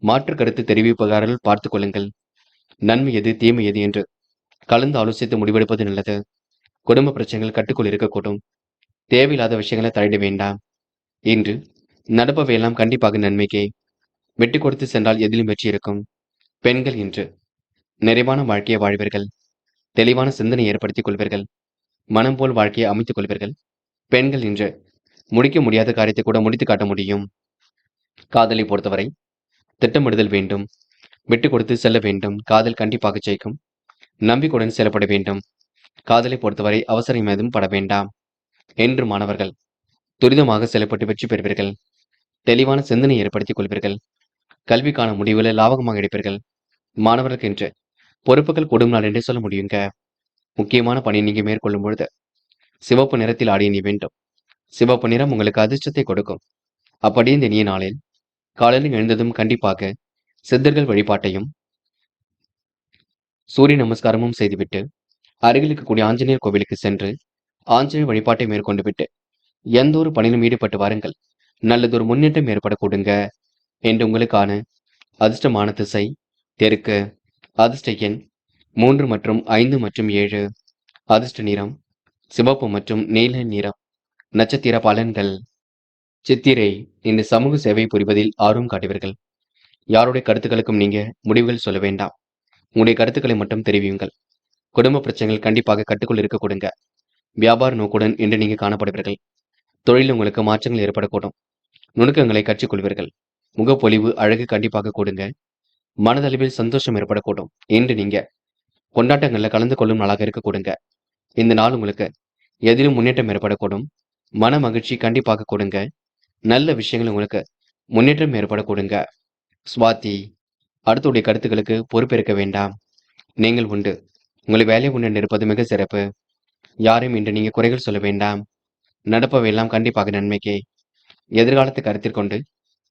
மாற்று கருத்து தெரிவிப்பவர்கள் பார்த்துக் கொள்ளுங்கள். நன்மை எது தீமை எது என்று கலந்து ஆலோசித்து முடிவெடுப்பது நல்லது. குடும்ப பிரச்சனைகள் கட்டுக்குள் இருக்கக்கூடும். தேவையில்லாத விஷயங்களை தலையிட வேண்டாம். இன்று நடப்பவையெல்லாம் கண்டிப்பாக நன்மைக்கே. விட்டு கொடுத்து சென்றால் எதிலும் வெற்றி இருக்கும். பெண்கள் இன்று நிறைவான வாழ்க்கையை வாழ்வீர்கள். தெளிவான சிந்தனை ஏற்படுத்திக் கொள்வீர்கள். மனம் போல் வாழ்க்கையை அமைத்துக் கொள்வீர்கள். பெண்கள் இன்று முடிக்க முடியாத காரியத்தை கூட முடித்து காட்ட முடியும். காதலை பொறுத்தவரை திட்டமிடுதல் வேண்டும். விட்டு கொடுத்து செல்ல வேண்டும். காதல் கண்டிப்பாக ஜெயிக்கும். நம்பிக்கையுடன் செயல்பட வேண்டும். காதலை பொறுத்தவரை அவசரம் ஏதும் பட வேண்டாம். என்று மாணவர்கள் துரிதமாக செயல்பட்டு வெற்றி பெறுவீர்கள். தெளிவான சிந்தனை ஏற்படுத்திக் கொள்வீர்கள். கல்விக்கான முடிவுகளை லாபகமாக எடுப்பீர்கள். மாணவர்களுக்கு என்று பொறுப்புகள் கூடும் நாள் என்றே சொல்ல முடியுங்க. முக்கியமான பணி நீங்க மேற்கொள்ளும் பொழுது சிவப்பு நிறத்தில் ஆடிய நீ வேண்டும். சிவப்பு நிறம் உங்களுக்கு அதிர்ஷ்டத்தை கொடுக்கும். அப்படி இந்த இனிய நாளில் காலையில் எழுந்ததும் கண்டிப்பாக சித்தர்கள் வழிபாட்டையும் சூரிய நமஸ்காரமும் செய்துவிட்டு அருகில் இருக்கக்கூடிய ஆஞ்சநேயர் கோவிலுக்கு சென்று ஆஞ்சநேயர் வழிபாட்டை மேற்கொண்டு விட்டு எந்த ஒரு பணியிலும் ஈடுபட்டு வாருங்கள். நல்லதொரு முன்னேற்றம் ஏற்பட கொடுங்க. என்று உங்களுக்கான அதிர்ஷ்டமான திசை தெற்கு. அதிர்ஷ்ட எண் 3 மற்றும் 5 மற்றும் 7. அதிர்ஷ்ட நிறம் சிவப்பு மற்றும் நீல நிறம். நட்சத்திர பலன்கள். சித்திரை இந்த சமூக சேவை புரிவதில் ஆர்வம் காட்டுவீர்கள். யாருடைய கருத்துக்களுக்கும் நீங்க முடிவுகள் சொல்ல வேண்டாம். உங்களுடைய கருத்துக்களை மட்டும் தெரிவியுங்கள். குடும்ப பிரச்சனைகள் கண்டிப்பாக கட்டுக்குள் இருக்க கொடுங்க. வியாபார நோக்குடன் இன்று நீங்க காணப்படுவீர்கள். தொழில் உங்களுக்கு மாற்றங்கள் ஏற்படக்கூடும். நுணுக்கங்களை கற்றுக்கொள்வீர்கள். முகப்பொலிவு அழகு கண்டிப்பாக கொடுங்க. மனதளவில் சந்தோஷம் ஏற்படக்கூடும். இன்று நீங்க கொண்டாட்டங்கள்ல கலந்து கொள்ளும் நாளாக இருக்க கொடுங்க. இந்த நாள் உங்களுக்கு எதிலும் முன்னேற்றம் ஏற்படக்கூடும். மன மகிழ்ச்சி கண்டிப்பாக கொடுங்க. நல்ல விஷயங்கள் உங்களுக்கு முன்னேற்றம் ஏற்பட கொடுங்க. சுவாதி அடுத்துடைய கருத்துக்களுக்கு பொறுப்பேற்க வேண்டாம். நீங்கள் உண்டு. உங்களை வேலை உண்டு இருப்பது மிக சிறப்பு. யாரையும் இன்று நீங்க குறைகள் சொல்ல வேண்டாம். நடப்பவையெல்லாம் கண்டிப்பாக நன்மைக்கே. எதிர்காலத்தை கருத்தில் கொண்டு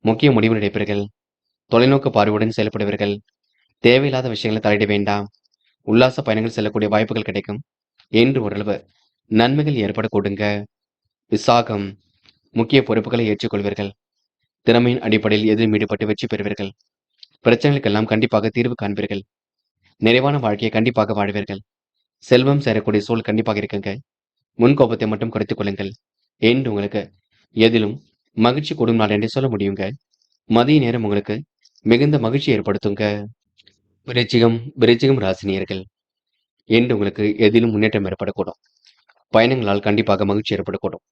முக்கிய முடிவு எடுப்பீர்கள். தொலைநோக்கு பார்வையுடன் செயல்படுவீர்கள். தேவையில்லாத விஷயங்களை தலையிட வேண்டாம். உல்லாச பயணங்கள் செல்லக்கூடிய வாய்ப்புகள் கிடைக்கும். என்று ஓரளவு நன்மைகள் ஏற்பட கொடுங்க. விசாகம் முக்கிய பொறுப்புகளை ஏற்றுக்கொள்வீர்கள். திறமையின் அடிப்படையில் எதிலும் ஈடுபட்டு வெற்றி பெறுவீர்கள். பிரச்சனைகளுக்கெல்லாம் கண்டிப்பாக தீர்வு காண்பீர்கள். நிறைவான வாழ்க்கையை கண்டிப்பாக வாழ்வீர்கள். செல்வம் சேரக்கூடிய சூழல் கண்டிப்பாக இருக்குங்க. முன்கோபத்தை மட்டும் குறைத்துக் கொள்ளுங்கள். என்று உங்களுக்கு எதிலும் மகிழ்ச்சி கூடும் நாள் என்றே சொல்ல முடியுங்க. மதிய நேரம் உங்களுக்கு மிகுந்த மகிழ்ச்சி ஏற்படுத்துங்க. விருச்சிகம் ராசினியர்கள் என்று உங்களுக்கு எதிலும் முன்னேற்றம் ஏற்படக்கூடும். பயணங்களால் கண்டிப்பாக மகிழ்ச்சி ஏற்படக்கூடும்.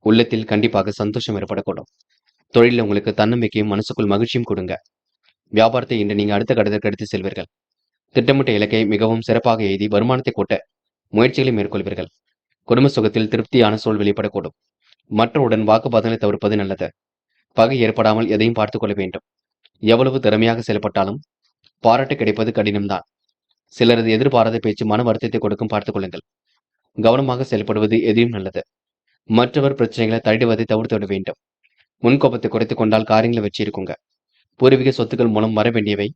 உள்ளத்தில் கண்டிப்பாக சந்தோஷம் ஏற்படக்கூடும். தொழிலில் உங்களுக்கு தன்னம்பிக்கையும் மனசுக்குள் மகிழ்ச்சியும் கொடுங்க. வியாபாரத்தை இன்று நீங்க அடுத்த கட்டத்திற்கு எடுத்து செல்வீர்கள். திட்டமிட்ட இலக்கை மிகவும் சிறப்பாக எழுதி வருமானத்தை கூட்ட முயற்சிகளை மேற்கொள்வீர்கள். குடும்ப சுகத்தில் திருப்தியான சூழல் வெளிப்படக்கூடும். மற்றவுடன் வாக்குவாதங்களை தவிர்ப்பது நல்லது. பகை ஏற்படாமல் எதையும் பார்த்துக் கொள்ள வேண்டும். எவ்வளவு திறமையாக செயல்பட்டாலும் பாராட்டு கிடைப்பது கடினம்தான். சிலரது எதிர்பாராத பேச்சு மன வருத்தத்தை கொடுக்கும். பார்த்துக் கொள்ளுங்கள். கவனமாக செயல்படுவது எதையும் நல்லது. மற்றவர் பிரச்சனைகளை தள்ளிடுவதை தவிர்த்து விட வேண்டும். முன்கோபத்தை குறைத்துக் கொண்டால் காரியங்களை வச்சு இருக்குங்க. பூர்வீக சொத்துக்கள் மூலம் வர வேண்டியவை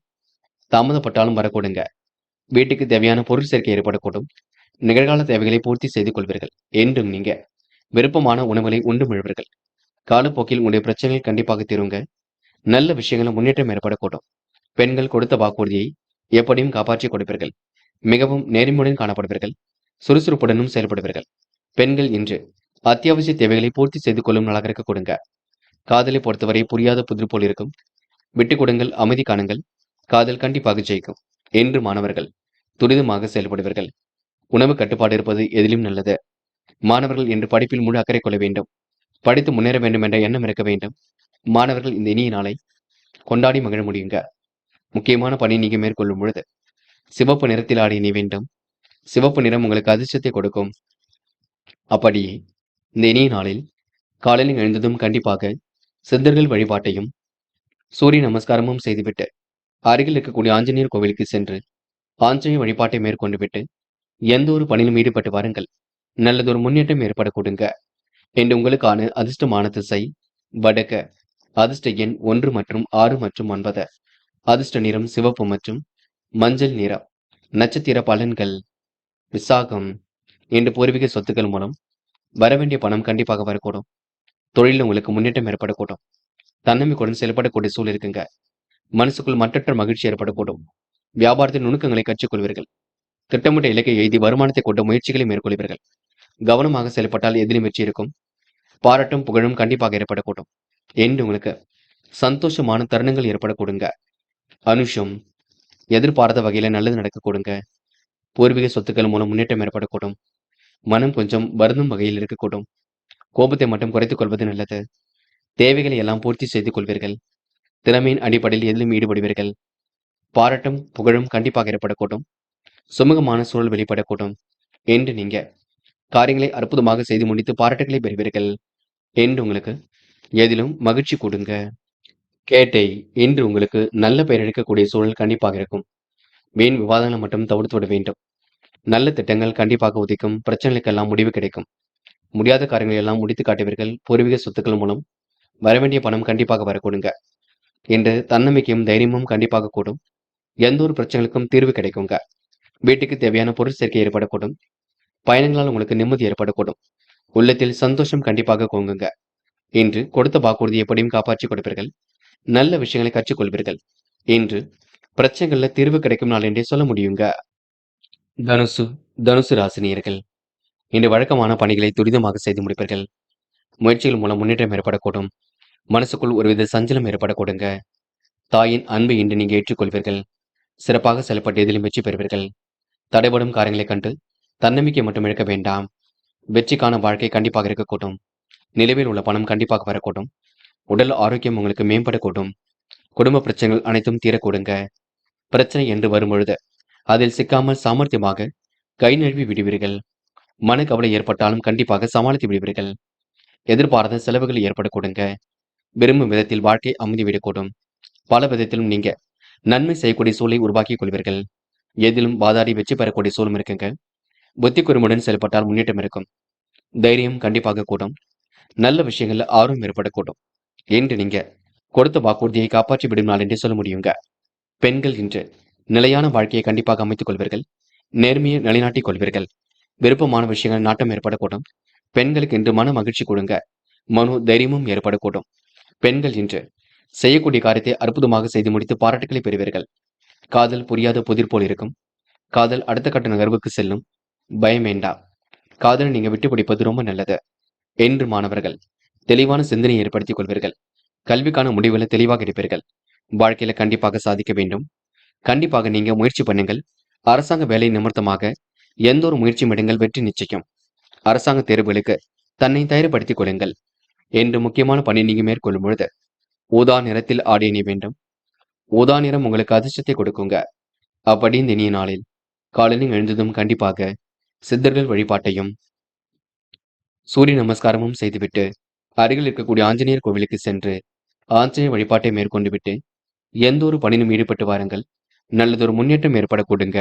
தாமதப்பட்டாலும் வரக்கூடுங்க. வீட்டுக்கு தேவையான பொருள் சேர்க்கை ஏற்படக்கூடும். நிகழ்கால தேவைகளை பூர்த்தி செய்து கொள்வீர்கள். என்றும் நீங்க விருப்பமான உணவுகளை உண்டு முழுவீர்கள். காலப்போக்கில் உங்களுடைய பிரச்சனைகள் கண்டிப்பாக தீருங்க. நல்ல விஷயங்களும் முன்னேற்றம் ஏற்படக்கூடும். பெண்கள் கொடுத்த வாக்குறுதியை எப்படியும் காப்பாற்றி கொடுப்பீர்கள். மிகவும் நேர்மையுடன் காணப்படுவீர்கள். சுறுசுறுப்புடனும் செயல்படுவீர்கள். பெண்கள் இன்று அத்தியாவசிய தேவைகளை பூர்த்தி செய்து கொள்ளும் நாளாக இருக்க கொடுங்க. காதலை பொறுத்தவரை புரியாத புதிர் போல் இருக்கும். விட்டுக் கொடுங்கள், அமைதி காணுங்கள். காதல் கண்டிப்பாக ஜெயிக்கும். என்று மாணவர்கள் துரிதமாக செயல்படுவீர்கள். உணவு கட்டுப்பாடு இருப்பது எதிலும் நல்லது. மாணவர்கள் இன்று படிப்பில் முழு அக்கறை கொள்ள வேண்டும். படித்து முன்னேற வேண்டும் என்ற எண்ணம் இருக்க வேண்டும். மாணவர்கள் இந்த இனிய நாளை கொண்டாடி மகிழ முடியுங்க. முக்கியமான பணி நீங்க மேற்கொள்ளும் பொழுது சிவப்பு நிறத்தில் ஆடிய நீ வேண்டும். சிவப்பு நிறம் உங்களுக்கு அதிர்ஷ்டத்தை கொடுக்கும். அப்படியே இந்த இனிய நாளில் காலையில் எழுந்ததும் கண்டிப்பாக சித்தர்கள் வழிபாட்டையும் சூரிய நமஸ்காரமும் செய்துவிட்டு அருகில் இருக்கக்கூடிய ஆஞ்சநேயர் கோவிலுக்கு சென்று ஆஞ்சநேயர் வழிபாட்டை மேற்கொண்டு விட்டு எந்த ஒரு பணியிலும் ஈடுபட்டு வாருங்கள். நல்லதொரு முன்னேற்றம் ஏற்பட கொடுங்க. என்று உங்களுக்கான அதிர்ஷ்டமான திசை வடக்கு. அதிர்ஷ்ட எண் 1 மற்றும் 6 மற்றும் 9. அதிர்ஷ்ட நிறம் சிவப்பு மற்றும் மஞ்சள் நிறம். நட்சத்திர பலன்கள். விசாகம் என்று பூர்வீக சொத்துக்கள் மூலம் வரவேண்டிய பணம் கண்டிப்பாக வரக்கூடும். தொழிலில் உங்களுக்கு முன்னேற்றம் ஏற்படக்கூடும். தன்னம்பிக்கையுடன் செயல்படக்கூடிய சூழல் இருக்குங்க. மனசுக்குள் மற்றற்ற மகிழ்ச்சி ஏற்படக்கூடும். வியாபாரத்தின் நுணுக்கங்களை கற்றுக்கொள்வீர்கள். திட்டமிட்ட இலக்கை எழுதி வருமானத்தை கொண்ட முயற்சிகளை மேற்கொள்வீர்கள். கவனமாக செயல்பட்டால் எதிலும் வெற்றி இருக்கும். பாராட்டும் புகழும் கண்டிப்பாக ஏற்படக்கூடும். என்று உங்களுக்கு சந்தோஷமான தருணங்கள் ஏற்படக்கூடுங்க. அனுஷம் எதிர்பாராத வகையில நல்லது நடக்க கொடுங்க. பூர்வீக சொத்துக்கள் மூலம் முன்னேற்றம் ஏற்படக்கூடும். மனம் கொஞ்சம் வருந்தும் வகையில் இருக்கக்கூடும். கோபத்தை மட்டும் குறைத்துக் கொள்வது நல்லது. தேவைகளை எல்லாம் பூர்த்தி செய்து கொள்வீர்கள். திறமையின் அடிப்படையில் எதிலும் ஈடுபடுவீர்கள். பாராட்டும் புகழும் கண்டிப்பாக ஏற்படக்கூடும். சுமூகமான சூழல் வெளிப்படக்கூடும். என்று நீங்க காரியங்களை அற்புதமாக செய்து முடித்து பாராட்டுகளை பெறுவீர்கள். என்று உங்களுக்கு எதிலும் மகிழ்ச்சி கூடுங்க. கேட்டை இன்று உங்களுக்கு நல்ல பெயர் எடுக்கக்கூடிய சூழல் கண்டிப்பாக இருக்கும். வீண் விவாதங்களை மட்டும் தவிர்த்து விட வேண்டும். நல்ல திட்டங்கள் கண்டிப்பாக உதிக்கும். பிரச்சனைகளுக்கெல்லாம் முடிவு கிடைக்கும். முடியாத காரியங்களை எல்லாம் முடித்து காட்டுவீர்கள். பூர்வீக சொத்துக்கள் மூலம் வரவேண்டிய பணம் கண்டிப்பாக வரக்கூடுங்க. இன்று தன்னம்பிக்கையும் தைரியமும் கண்டிப்பாக கூடும். எந்த ஒரு பிரச்சனைகளுக்கும் தீர்வு கிடைக்குங்க. வீட்டுக்கு தேவையான பொருள் சேர்க்கை ஏற்படக்கூடும். பயணங்களால் உங்களுக்கு நிம்மதி ஏற்படக்கூடும். உள்ளத்தில் சந்தோஷம் கண்டிப்பாக கோங்குங்க. இன்று கொடுத்த வாக்குறுதி எப்படியும் காப்பாற்றி கொடுப்பீர்கள். நல்ல விஷயங்களை கற்றுக்கொள்வீர்கள். இன்று பிரச்சனைகள்ல தீர்வு கிடைக்கும் நாள் என்றே சொல்ல முடியுங்க. தனுசு தனுசு ராசினியர்கள் இன்று வழக்கமான பணிகளை துரிதமாக செய்து முடிப்பீர்கள். முயற்சிகள் மூலம் முன்னேற்றம் ஏற்படக்கூடும். மனசுக்குள் ஒருவித சஞ்சலம் ஏற்படக்கூடுங்க. தாயின் அன்பை இன்று நீங்க ஏற்றுக்கொள்வீர்கள். சிறப்பாக செயல்பட்டு எதிலும் வெற்றி பெறுவீர்கள். தடைபடும் காரியங்களைக் கண்டு தன்னம்பிக்கை மட்டும் இழக்க வேண்டாம். வெற்றிக்கான வாழ்க்கை கண்டிப்பாக இருக்கக்கூடும். நிலுவையில் உள்ள பணம் கண்டிப்பாக வரக்கூடும். உடல் ஆரோக்கியம் உங்களுக்கு மேம்படக்கூடும். குடும்ப பிரச்சனைகள் அனைத்தும் தீரக்கூடுங்க. பிரச்சனை என்று வரும்பொழுது அதில் சிக்காமல் சாமர்த்தியமாக கை நழுவி விடுவீர்கள். மனக்கவலை ஏற்பட்டாலும் கண்டிப்பாக சமாளித்து விடுவீர்கள். எதிர்பாராத செலவுகள் ஏற்படக்கூடுங்க. விரும்பும் விதத்தில் வாழ்க்கை அமைந்துவிடக்கூடும். பல விதத்திலும் நீங்க நன்மை செய்யக்கூடிய சூழலை உருவாக்கிக் கொள்வீர்கள். எதிலும் வாதாடி வெற்றி பெறக்கூடிய சூழலும் இருக்குங்க. புத்தி கூர்மையுடன் செயல்பட்டால் முன்னேற்றம் இருக்கும். தைரியம் கண்டிப்பாக கூடும். நல்ல விஷயங்கள்ல ஆர்வம் ஏற்படக்கூடும். என்று நீங்க கொடுத்த வாக்குறுதியை காப்பாற்றி விடும் நாள் என்று சொல்ல முடியுங்க. பெண்கள் இன்று நிலையான வாழ்க்கையை கண்டிப்பாக அமைத்துக் கொள்வீர்கள். நேர்மையை நிலைநாட்டிக் கொள்வீர்கள். விருப்பமான விஷயங்கள் நாட்டம் ஏற்படக்கூடும். பெண்களுக்கு இன்று மன மகிழ்ச்சி கொடுங்க. மனோ தைரியமும் ஏற்படக்கூடும். பெண்கள் இன்று செய்யக்கூடிய காரியத்தை அற்புதமாக செய்து முடித்து பாராட்டுகளை பெறுவீர்கள். காதல் புரியாத புதிர் போல் இருக்கும். காதல் அடுத்த கட்ட நகர்வுக்கு செல்லும். பயம் வேண்டாம். காதலை நீங்க விட்டு பிடிப்பது ரொம்ப நல்லது. என்று மாணவர்கள் தெளிவான சிந்தனை ஏற்படுத்திக் கொள்வீர்கள். கல்விக்கான முடிவுகளை தெளிவாக எடுப்பீர்கள். வாழ்க்கையில கண்டிப்பாக சாதிக்க வேண்டும். கண்டிப்பாக நீங்க முயற்சி பண்ணுங்கள். அரசாங்க வேலை நிமித்தமாக எந்த ஒரு முயற்சி எடுங்கள், வெற்றி நிச்சயம். அரசாங்க தேர்வுகளுக்கு தன்னை தயார்படுத்திக் கொள்ளுங்கள். என்று முக்கியமான பணி நீங்க மேற்கொள்ளும் பொழுது ஊதா நிறத்தில் ஆடை அணிய வேண்டும். ஊதா நிறம் உங்களுக்கு அதிர்ஷ்டத்தை கொடுக்குங்க. அப்படி இந்த இனிய நாளில் காலையில் எழுந்ததும் கண்டிப்பாக சித்தர்கள் வழிபாட்டையும் சூரிய நமஸ்காரமும் செய்துவிட்டு அருகில் இருக்கக்கூடிய ஆஞ்சநேயர் கோவிலுக்கு சென்று ஆஞ்சநேயர் வழிபாட்டை மேற்கொண்டு விட்டு எந்த ஒரு பணியிலும் ஈடுபட்டு வாருங்கள். நல்லதொரு முன்னேற்றம் ஏற்படக்கூடுங்க.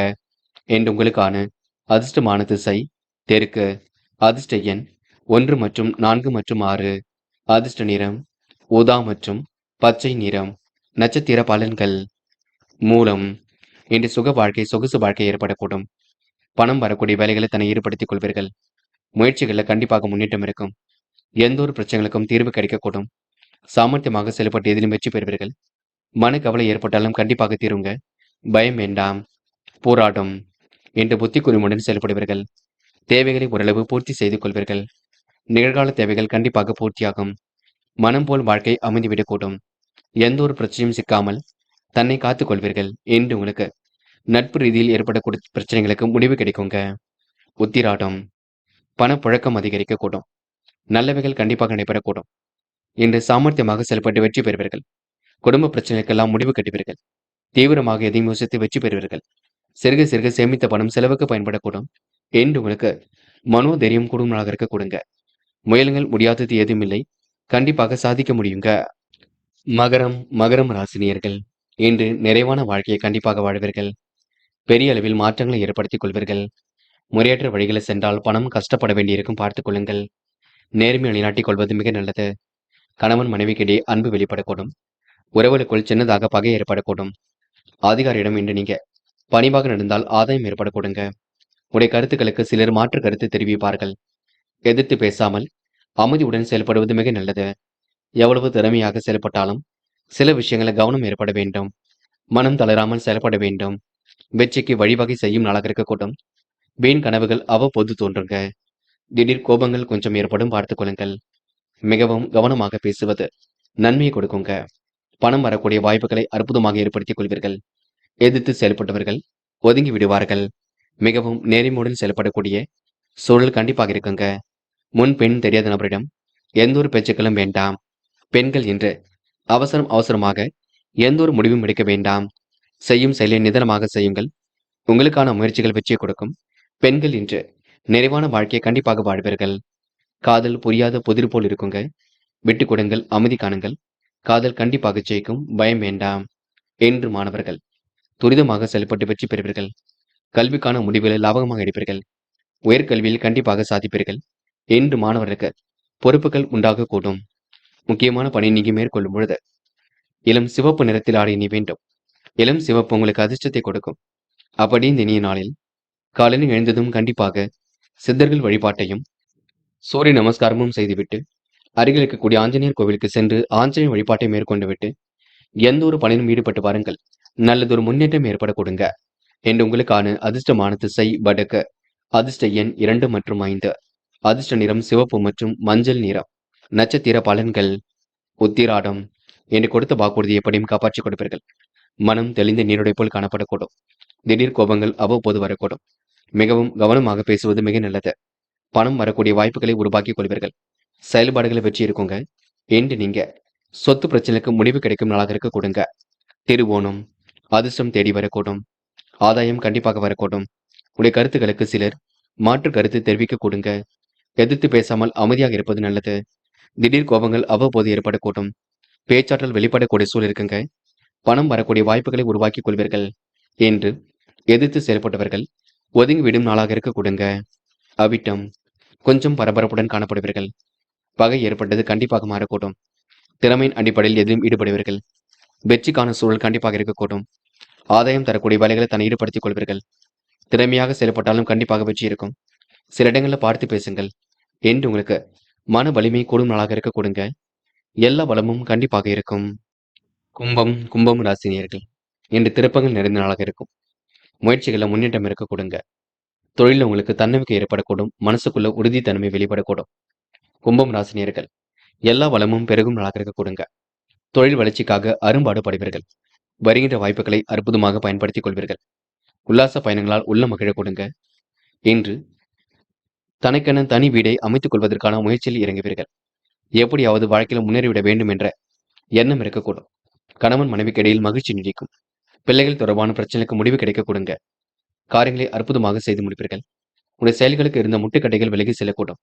என்று உங்களுக்கான அதிர்ஷ்டமான திசை தெற்கு. அதிர்ஷ்ட எண் 1 மற்றும் 4 மற்றும் 6. அதிர்ஷ்ட நிறம் ஊதா மற்றும் பச்சை நிறம். நட்சத்திர பலன்கள். மூலம் இன்று சுக வாழ்க்கை சொகுசு வாழ்க்கை ஏற்படக்கூடும். பணம் வரக்கூடிய வேலைகளை தன்னை ஈடுபடுத்திக் கொள்வீர்கள். முயற்சிகளில் கண்டிப்பாக முன்னேற்றம் இருக்கும். எந்த ஒரு பிரச்சனைகளுக்கும் தீர்வு கிடைக்கக்கூடும். சாமர்த்தியமாக செயல்பட்டு எதிலும் வெற்றி பெறுவீர்கள். மனக்கவலை ஏற்பட்டாலும் கண்டிப்பாக தீருங்க. பயம் வேண்டாம். போராடும் என்று புத்தி கூர்மையுடன் செயல்படுவீர்கள். தேவைகளை ஓரளவு பூர்த்தி செய்து கொள்வீர்கள். நிகழ்கால தேவைகள் கண்டிப்பாக பூர்த்தியாகும். மனம் போல் வாழ்க்கை அமைந்துவிடக்கூடும். எந்த ஒரு பிரச்சனையும் சிக்காமல் தன்னை காத்துக் கொள்வீர்கள். என்று உங்களுக்கு நட்பு ரீதியில் ஏற்படக்கூடிய பிரச்சனைகளுக்கு முடிவு கிடைக்குங்க. உத்திராடம் பணப்புழக்கம் அதிகரிக்கக்கூடும். நல்லவைகள் கண்டிப்பாக நடைபெறக்கூடும். இன்று சாமர்த்தியமாக செயல்பட்டு வெற்றி பெறுவீர்கள். குடும்ப பிரச்சனைகளுக்கெல்லாம் முடிவு கட்டுவீர்கள். தீவிரமாக எதையும் யோசித்து வெற்றி பெறுவீர்கள். சிறுக சிறுக சேமித்த பணம் செலவுக்கு பயன்படக்கூடும். என்று உங்களுக்கு மனோதைரியம் கூடும் நாளாக இருக்க கொடுங்க. முயலுங்கள், முடியாதது ஏதும் இல்லை. கண்டிப்பாக சாதிக்க முடியுங்க. மகரம் ராசினியர்கள் இன்று நிறைவான வாழ்க்கையை கண்டிப்பாக வாழ்வீர்கள். பெரிய அளவில் மாற்றங்களை ஏற்படுத்திக் கொள்வீர்கள். முறையற்ற வழிகளை சென்றால் பணம் கஷ்டப்பட வேண்டியிருக்கும், பார்த்துக் கொள்ளுங்கள். நேர்மை நிலைநாட்டிக் கொள்வது மிக நல்லது. கணவன் மனைவிக்கிடையே அன்பு வெளிப்படக்கூடும். உறவுகளுக்குள் சின்னதாக பகை ஏற்படக்கூடும். அதிகாரியிடம் இன்று நீங்க பணிவாக நடந்தால் ஆதாயம் ஏற்படக்கூடுங்க. உடைய கருத்துக்களுக்கு சிலர் மாற்று கருத்து தெரிவிப்பார்கள். எதிர்த்து பேசாமல் அமைதியுடன் செயல்படுவது மிக நல்லது. எவ்வளவு திறமையாக செயல்பட்டாலும் சில விஷயங்களில் கவனம் ஏற்பட வேண்டும். மனம் தளராமல் செயல்பட வேண்டும். வெற்றிக்கு வழிவகை செய்யும் நாளாக இருக்கக்கூடும். வீண் கனவுகள் அவ்வப்போது தோன்றுங்க. திடீர் கோபங்கள் கொஞ்சம் ஏற்படும், பார்த்துக் கொள்ளுங்கள். மிகவும் கவனமாக பேசுவது நன்மையை கொடுக்குங்க. பணம் வரக்கூடிய வாய்ப்புகளை அற்புதமாக ஏற்படுத்திக் கொள்வீர்கள். எதிர்த்து செயல்பட்டவர்கள் ஒதுங்கி விடுவார்கள். மிகவும் நேர்மையுடன் செயல்படக்கூடிய சூழல் கண்டிப்பாக இருக்குங்க. முன் பெண் தெரியாத நபரிடம் எந்த ஒரு பேச்சுக்களும் வேண்டாம். பெண்கள் இன்று அவசரமாக எந்த ஒரு முடிவும் எடுக்க வேண்டாம். செய்யும் செயலை நிதானமாக செய்யுங்கள். உங்களுக்கான முயற்சிகள் வெற்றியை கொடுக்கும். பெண்கள் இன்று நிறைவான வாழ்க்கையை கண்டிப்பாக வாழ்வீர்கள். காதல் புரியாத புதிர் போல் இருக்குங்க. விட்டுக் கொடுங்கள், அமைதி காணுங்கள். காதல் கண்டிப்பாக ஜெயிக்கும், பயம் வேண்டாம். என்று மாணவர்கள் துரிதமாக செயல்பட்டு வெற்றி பெறுவீர்கள். கல்விக்கான முடிவுகளை லாபகமாக எடுப்பீர்கள். உயர்கல்வியில் கண்டிப்பாக சாதிப்பீர்கள். என்று மாணவர்களுக்கு பொறுப்புகள் உண்டாகக்கூடும். முக்கியமான பணி நீங்க மேற்கொள்ளும் பொழுது இளம் சிவப்பு நிறத்தில் ஆடை நீ வேண்டும். இளம் சிவப்பு உங்களுக்கு அதிர்ஷ்டத்தை கொடுக்கும். அப்படி இந்த இனிய நாளில் காலையில் எழுந்ததும் கண்டிப்பாக சித்தர்கள் வழிபாட்டையும் சூரிய நமஸ்காரமும் செய்துவிட்டு அருகில் இருக்கக்கூடிய ஆஞ்சநேயர் கோவிலுக்கு சென்று ஆஞ்சநேயர் வழிபாட்டை மேற்கொண்டு விட்டு எந்த ஒரு பணியிலும் ஈடுபட்டு வாருங்கள். நல்லதொரு முன்னேற்றம் ஏற்பட கொடுங்க. என்று உங்களுக்கான அதிர்ஷ்டமான திசை வடக்கு. அதிர்ஷ்ட எண் 2 மற்றும் 5. அதிர்ஷ்ட நிறம் சிவப்பு மற்றும் மஞ்சள் நிறம். நட்சத்திர பலன்கள். உத்திராடம். என்று கொடுத்த வாக்குறுதி எப்படியும் காப்பாற்றிக் கொடுப்பீர்கள். மனம் தெளிந்த நீருடை போல் காணப்படக்கூடும். திடீர் கோபங்கள் அவ்வப்போது வரக்கூடும். மிகவும் கவனமாக பேசுவது மிக நல்லது. பணம் வரக்கூடிய வாய்ப்புகளை உருவாக்கிக் கொள்வீர்கள். செயல்பாடுகளை வெற்றி இருக்குங்க. என்று நீங்க சொத்து பிரச்சனைக்கு முடிவு கிடைக்கும் நாளாக இருக்க கொடுங்க. திருவோணம். அதிர்ஷ்டம் தேடி வரக்கூடும். ஆதாயம் கண்டிப்பாக வரக்கூடும். உடைய கருத்துக்களுக்கு சிலர் மாற்று கருத்து தெரிவிக்க கொடுங்க. எதிர்த்து பேசாமல் அமைதியாக இருப்பது நல்லது. திடீர் கோபங்கள் அவ்வப்போது ஏற்படக்கூடும். பேச்சாற்றல் வெளிப்படக்கூடிய சூழல் இருக்குங்க. பணம் வரக்கூடிய வாய்ப்புகளை உருவாக்கிக் கொள்வீர்கள். என்று எதிர்த்து செயல்பட்டவர்கள் ஒதுங்கிவிடும் நாளாக இருக்க கொடுங்க. அவிட்டம். கொஞ்சம் பரபரப்புடன் காணப்படுவீர்கள். பகை ஏற்பட்டது கண்டிப்பாக மாறக்கூடும். திறமையின் அடிப்படையில் எதிலும் ஈடுபடுவீர்கள். வெற்றிக்கான சூழல் கண்டிப்பாக இருக்கக்கூடும். ஆதாயம் தரக்கூடிய வேலைகளை தன்னை ஈடுபடுத்திக் கொள்வீர்கள். திறமையாக செயல்பட்டாலும் கண்டிப்பாக வெற்றி இருக்கும். சில இடங்களில் பார்த்து பேசுங்கள். என்று உங்களுக்கு மன வலிமை கூடும் நாளாக இருக்க கொடுங்க. எல்லா வளமும் கண்டிப்பாக இருக்கும். கும்பம் ராசினியர்கள் இன்று திருப்பங்கள் நிறைந்த நாளாக இருக்கும். முயற்சிகளில் முன்னேற்றம் இருக்க கொடுங்க. தொழிலில் உங்களுக்கு தன்னம்பிக்கை ஏற்படக்கூடும். மனசுக்குள்ள உறுதித்தன்மை வெளிப்படக்கூடும். கும்பம் ராசினியர்கள் எல்லா வளமும் பெருகும் நாளாக இருக்க கொடுங்க. தொழில் வளர்ச்சிக்காக அரும்பாடுபடுவீர்கள். வருகின்ற வாய்ப்புகளை அற்புதமாக பயன்படுத்திக் கொள்வீர்கள். உல்லாச பயணங்களால் உள்ள மகிழ கொடுங்க. இன்று தனக்கென தனி வீடை அமைத்துக் கொள்வதற்கான முயற்சியில் இறங்குவீர்கள். எப்படியாவது வாழ்க்கையில் முன்னேறிவிட வேண்டும் என்ற எண்ணம் இருக்கக்கூடும். கணவன் மனைவிக்கு இடையில் மகிழ்ச்சி நீடிக்கும். பிள்ளைகள் தொடர்பான பிரச்சனைக்கு முடிவு கிடைக்க கொடுங்க. காரியங்களை அற்புதமாக செய்து முடிப்பீர்கள். உடைய செயல்களுக்கு இருந்த முட்டுக்கட்டைகள் விலகி செல்லக்கூடும்.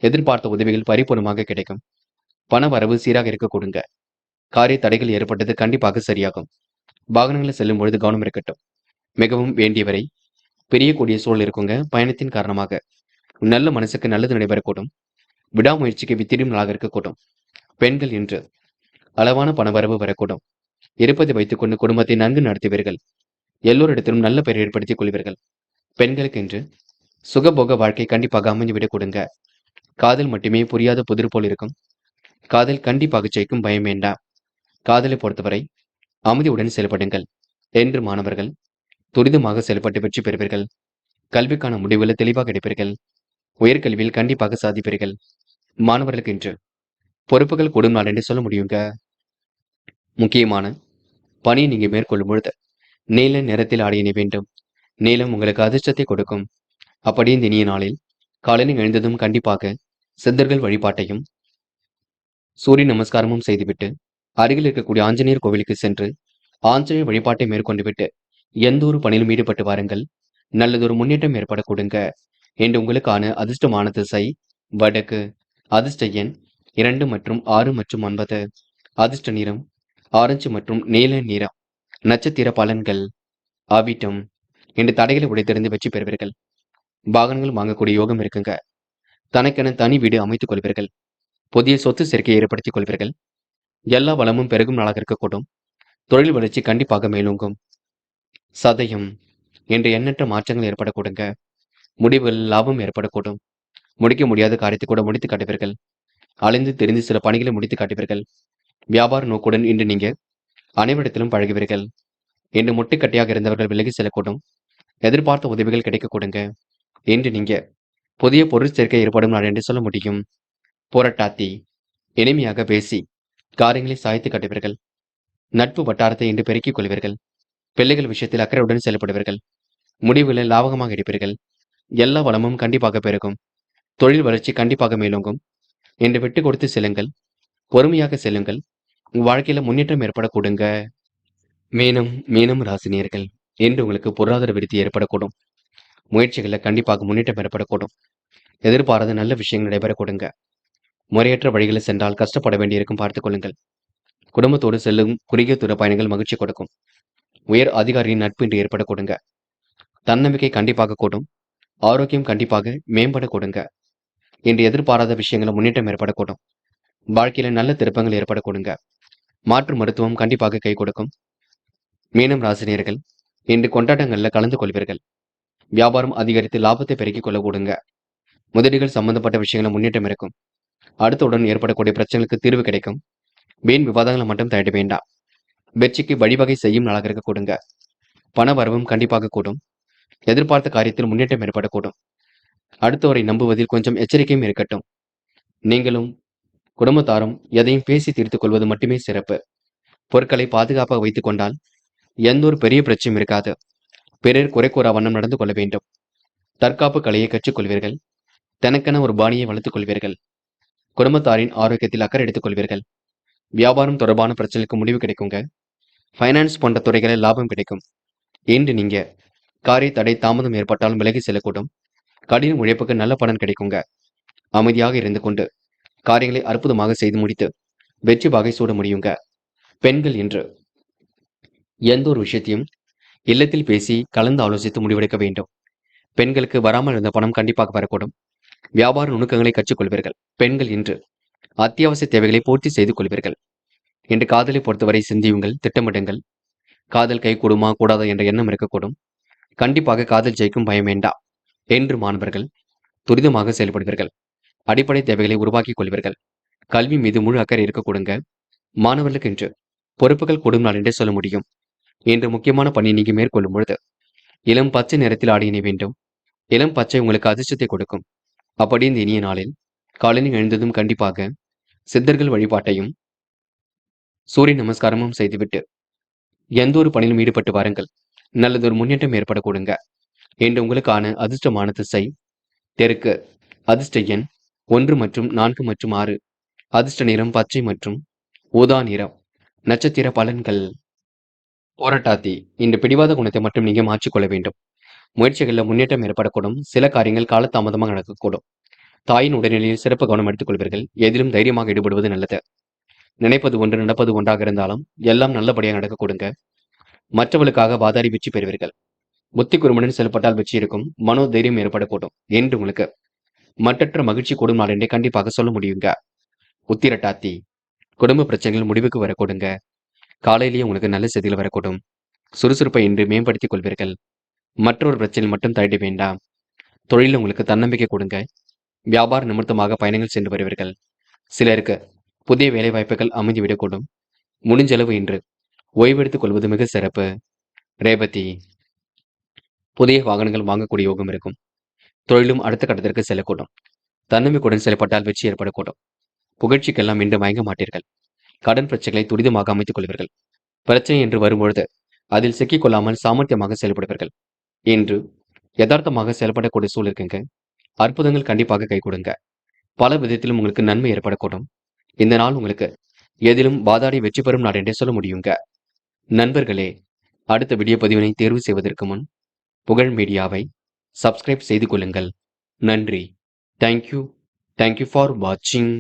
எதிர்பார்த்த உதவிகள் பரிபூர்ணமாக கிடைக்கும். பண வரவு சீராக இருக்க கொடுங்க. காரிய தடைகள் ஏற்பட்டது கண்டிப்பாக சரியாகும். வாகனங்களில் செல்லும் பொழுது கவனம் இருக்கட்டும். மிகவும் வேண்டியவரை பிரியக்கூடிய சூழல் இருக்குங்க. பயணத்தின் காரணமாக நல்ல மனசுக்கு நல்லது நடைபெறக்கூடும். விடாமுயற்சிக்கு வித்திடும் நாளாக இருக்கக்கூடும். பெண்கள் இன்று அளவான பணவரவு வரக்கூடும். இருப்பதை வைத்துக் கொண்டு குடும்பத்தை நன்கு நடத்துவீர்கள். எல்லோரிடத்திலும் நல்ல பெயர் ஏற்படுத்திக் கொள்வீர்கள். பெண்களுக்கு இன்று சுகபோக வாழ்க்கை கண்டிப்பாக அமைந்துவிடக் கொடுங்க. காதல் மட்டுமே புரியாத புதிர் போல் இருக்கும். காதல் கண்டிப்பாக ஜெயிக்கும், பயம் வேண்டாம். காதலை பொறுத்தவரை அமைதியுடன் செயல்படுங்கள். என்று மாணவர்கள் துரிதமாக செயல்பட்டு வெற்றி பெறுவீர்கள். கல்விக்கான முடிவுகளை தெளிவாக எடுப்பீர்கள். உயர்கல்வியில் கண்டிப்பாக சாதிப்பீர்கள். மாணவர்களுக்கு இன்று பொறுப்புகள் கூடும் நாள் என்று சொல்ல முடியுங்க. முக்கியமான பணியை நீங்க மேற்கொள்ளும் பொழுது நீல நிறத்தில் ஆடையினை வேண்டும். நீலம் உங்களுக்கு அதிர்ஷ்டத்தை கொடுக்கும். அப்படி இந்த இனிய நாளில் காலையில் எழுந்ததும் கண்டிப்பாக சித்தர்கள் வழிபாட்டையும் சூரிய நமஸ்காரமும் செய்துவிட்டு அருகில் இருக்கக்கூடிய ஆஞ்சநேயர் கோவிலுக்கு சென்று ஆஞ்சநேயர் வழிபாட்டை மேற்கொண்டு விட்டு எந்த ஒரு பணியிலும் ஈடுபட்டு வாருங்கள். நல்லதொரு முன்னேற்றம் ஏற்பட கொடுங்க. என்று உங்களுக்கான அதிர்ஷ்டமான திசை வடக்கு. அதிர்ஷ்ட எண் 2 மற்றும் 6 மற்றும் 9. அதிர்ஷ்ட நிறம் ஆரஞ்சு மற்றும் நீல நிறம். நட்சத்திர பலன்கள். அவிட்டம். என்று தடைகளை உடைத்தெறிந்து வெற்றி பெறுவீர்கள். வாகனங்கள் வாங்கக்கூடிய யோகம் இருக்குங்க. தனக்கென தனி வீடு அமைத்துக் கொள்வீர்கள். புதிய சொத்து சேர்க்கையை ஏற்படுத்திக் கொள்வீர்கள். எல்லா வளமும் பெருகும் நாளாக இருக்கக்கூடும். தொழில் வளர்ச்சி கண்டிப்பாக மேலோங்கும். சதயம். என்று எண்ணற்ற மாற்றங்கள் ஏற்பட கொடுங்க. முடிவுகள் லாபம் ஏற்படக்கூடும். முடிக்க முடியாத காரியத்தை கூட முடித்து காட்டுவீர்கள். அலைந்து தெரிந்து சில பணிகளை முடித்து காட்டுவீர்கள். வியாபார நோக்குடன் இன்று நீங்க அனைவரிடத்திலும் பழகுவீர்கள். இன்று முட்டுக்கட்டையாக இருந்தவர்கள் விலகி செல்லக்கூடும். எதிர்பார்த்த உதவிகள் கிடைக்க கொடுங்க. இன்று நீங்க புதிய பொருள் சேர்க்கை ஏற்படும் நாள் என்று சொல்ல முடியும். போராட்டாத்தி. இனிமையாக பேசி காரியங்களை சாய்த்து காட்டுவீர்கள். நட்பு வட்டாரத்தை இன்று பெருக்கிக் கொள்வீர்கள். பிள்ளைகள் விஷயத்தில் அக்கறையுடன் செயல்படுவீர்கள். முடிவுகளை லாபகமாக எடுப்பீர்கள். எல்லா வளமும் கண்டிப்பாக பெருகும். தொழில் வளர்ச்சி கண்டிப்பாக மேலோங்கும். என்று விட்டு கொடுத்து செல்லுங்கள். பொறுமையாக செல்லுங்கள். உங்க வாழ்க்கையில முன்னேற்றம் ஏற்பட கொடுங்க. மீனம் மீனம் ராசினியர்கள் இன்று உங்களுக்கு பொருளாதார விருத்தி ஏற்படக்கூடும். முயற்சிகளில் கண்டிப்பாக முன்னேற்றம் ஏற்படக்கூடும். எதிர்பாராத நல்ல விஷயங்கள் நடைபெறக்கூடுங்க. முறையற்ற வழிகளில் சென்றால் கஷ்டப்பட வேண்டியிருக்கும், பார்த்துக் கொள்ளுங்கள். குடும்பத்தோடு செல்லும் குறுகிய தூர பயணங்கள் மகிழ்ச்சி கொடுக்கும். உயர் அதிகாரியின் நட்பு இன்று ஏற்படக்கூடுங்க. தன்னம்பிக்கை கண்டிப்பாக கூடும். ஆரோக்கியம் கண்டிப்பாக மேம்படக்கூடுங்க. இன்று எதிர்பாராத விஷயங்களில் முன்னேற்றம் ஏற்படக்கூடும். வாழ்க்கையில நல்ல திருப்பங்கள் ஏற்படக்கூடுங்க. மாற்று மருத்துவம் கண்டிப்பாக கை கொடுக்கும். மீனம் ராசினியர்கள் இன்று கொண்டாட்டங்கள்ல கலந்து கொள்வீர்கள். வியாபாரம் அதிகரித்து லாபத்தை பெருக்கிக் கொள்ளக்கூடுங்க. முதலீடுகள் சம்பந்தப்பட்ட விஷயங்கள முன்னேற்றம் இருக்கும். அடுத்தவுடன் ஏற்படக்கூடிய பிரச்சனைகளுக்கு தீர்வு கிடைக்கும். வீண் விவாதங்களை மட்டும் தேட வேண்டாம். வெற்றிக்கு வழிவகை செய்யும் நாளாக இருக்க கூடுங்க. பண வரவும் கண்டிப்பாக கூடும். எதிர்பார்த்த காரியத்தில் முன்னேற்றம் ஏற்படக்கூடும். அடுத்தவரை நம்புவதில் கொஞ்சம் எச்சரிக்கையும் இருக்கட்டும். நீங்களும் குடும்பத்தாரும் எதையும் பேசி தீர்த்துக் கொள்வது மட்டுமே சிறப்பு. பொருட்களை பாதுகாப்பாக வைத்துக் கொண்டால் எந்த ஒரு பெரிய பிரச்சனையும் இருக்காது. பிறர் குறை கூறா வண்ணம் நடந்து கொள்ள வேண்டும். தற்காப்பு கலையை கற்றுக்கொள்வீர்கள். தனக்கென ஒரு பாணியை வளர்த்துக் கொள்வீர்கள். குடும்பத்தாரின் ஆரோக்கியத்தில் அக்கறை எடுத்துக் கொள்வீர்கள். வியாபாரம் தொடர்பான பிரச்சனைக்கு முடிவு கிடைக்குங்க. ஃபைனான்ஸ் போன்ற துறைகளில் லாபம் கிடைக்கும். இன்று நீங்க காரிய தடை தாமதம் ஏற்பட்டாலும் விலகி செல்லக்கூடும். கடின உழைப்புக்கு நல்ல பலன் கிடைக்குங்க. அமைதியாக இருந்து கொண்டு காரியங்களை அற்புதமாக செய்து முடித்து வெற்றி வாகை சூட முடியுங்க. பெண்கள் இன்று எந்த ஒரு விஷயத்தையும் இல்லத்தில் பேசி கலந்து ஆலோசித்து முடிவெடுக்க வேண்டும். பெண்களுக்கு வராமல் இருந்த பணம் கண்டிப்பாக வரக்கூடும். வியாபார நுணுக்கங்களை கற்றுக்கொள்வீர்கள். பெண்கள் இன்று அத்தியாவசிய தேவைகளை பூர்த்தி செய்து கொள்வீர்கள். இன்று காதலை பொறுத்தவரை சிந்தியுங்கள், திட்டமிடுங்கள். காதல் கை கூடுமா கூடாதா என்ற எண்ணம் இருக்கக்கூடும். கண்டிப்பாக காதல் ஜெயிக்கும், பயம் வேண்டாம். என்று மாணவர்கள் துரிதமாக செயல்படுவீர்கள். அடிப்படை தேவைகளை உருவாக்கிக் கொள்வீர்கள். கல்வி மீது முழு அக்கறை இருக்கக்கூடுங்க. மாணவர்களுக்கு இன்று பொறுப்புகள் கூடும் நாள் என்றே சொல்ல முடியும். இன்று முக்கியமான பணி நீங்க மேற்கொள்ளும் பொழுது இளம் பச்சை நிறத்தில் ஆடை அணிய வேண்டும். இளம் பச்சை உங்களுக்கு அதிர்ஷ்டத்தை கொடுக்கும். அப்படி இந்த இனிய நாளில் காலையில் எழுந்ததும் கண்டிப்பாக சித்தர்கள் வழிபாட்டையும் சூரிய நமஸ்காரமும் செய்துவிட்டு எந்த ஒரு பணியிலும் ஈடுபட்டு வாருங்கள். நல்லதொரு முன்னேற்றம் ஏற்படக்கூடுங்க. இன்று உங்களுக்கான அதிர்ஷ்டமான திசை தெற்கு. அதிர்ஷ்ட எண் 1 மற்றும் 4 மற்றும் 6. அதிர்ஷ்ட நிறம் பச்சை மற்றும் ஊதா நிறம். நட்சத்திர பலன்கள். போராட்டாத்தி இந்த பிடிவாத குணத்தை மட்டும் நீங்க மாற்றிக்கொள்ள வேண்டும். முயற்சிகளில் முன்னேற்றம் ஏற்படக்கூடும். சில காரியங்கள் காலதாமதமாக நடக்கக்கூடும். தாயின் உடல்நிலையில் சிறப்பு கவனம் எடுத்துக் கொள்வீர்கள். எதிலும் தைரியமாக ஈடுபடுவது நல்லது. நினைப்பது ஒன்று நடப்பது ஒன்றாக இருந்தாலும் எல்லாம் நல்லபடியாக நடக்க கொடுங்க. மற்றவர்களுக்காக வாதாடி வெற்றி பெறுவீர்கள். புத்தி குறுமுடன் செயல்பட்டால் வெற்றி இருக்கும். மனோ தைரியம் ஏற்படக்கூடும். என்று உங்களுக்கு மற்றற்ற மகிழ்ச்சி கூடும் நாள் என்றே கண்டிப்பாக சொல்ல முடியுங்க. உத்திரட்டாத்தி குடும்ப பிரச்சனைகள் முடிவுக்கு வரக்கூடுங்க. காலையிலேயே உங்களுக்கு நல்ல செய்திகள் வரக்கூடும். சுறுசுறுப்பை இன்று மேம்படுத்திக் கொள்வீர்கள். மற்றொரு பிரச்சனை மட்டும் தள்ளிட வேண்டாம். தொழிலில் உங்களுக்கு தன்னம்பிக்கை கொடுங்க. வியாபார நிமித்தமாக பயணங்கள் சென்று வருவீர்கள். சிலருக்கு புதிய வேலை வாய்ப்புகள் அமைந்துவிடக்கூடும். முடிஞ்சளவு இன்று ஓய்வெடுத்துக் கொள்வது மிக சிறப்பு. ரேவதி புதிய வாகனங்கள் வாங்கக்கூடிய யோகம் இருக்கும். தொழிலும் அடுத்த கட்டத்திற்கு செல்லக்கூடும். தன்னம்பிக்கையுடன் செயல்பட்டால் வெற்றி ஏற்படக்கூடும். புகழ்ச்சிக்கெல்லாம் இன்று மயங்க மாட்டீர்கள். கடன் பிரச்சனைகளை துரிதமாக அமைத்துக் கொள்வீர்கள். பிரச்சனை என்று வரும்பொழுது அதில் சிக்கிக் கொள்ளாமல் சாமர்த்தியமாக செயல்படுவீர்கள். இன்று யதார்த்தமாக செயல்படக்கூடிய சூழல் இருக்குங்க. அற்புதங்கள் கண்டிப்பாக கை கொடுங்க. பல விதத்திலும் உங்களுக்கு நன்மை ஏற்படக்கூடும். இந்த நாள் உங்களுக்கு எதிலும் வாதாடி வெற்றி பெறும் நாள் என்றே சொல்ல முடியுங்க. நண்பர்களே, அடுத்த வீடியோ பதிவினை தேர்வு செய்வதற்கு முன் புகழ் மீடியாவை சப்ஸ்கிரைப் செய்து கொள்ளுங்கள். நன்றி. தேங்க்யூ ஃபார் வாட்சிங்.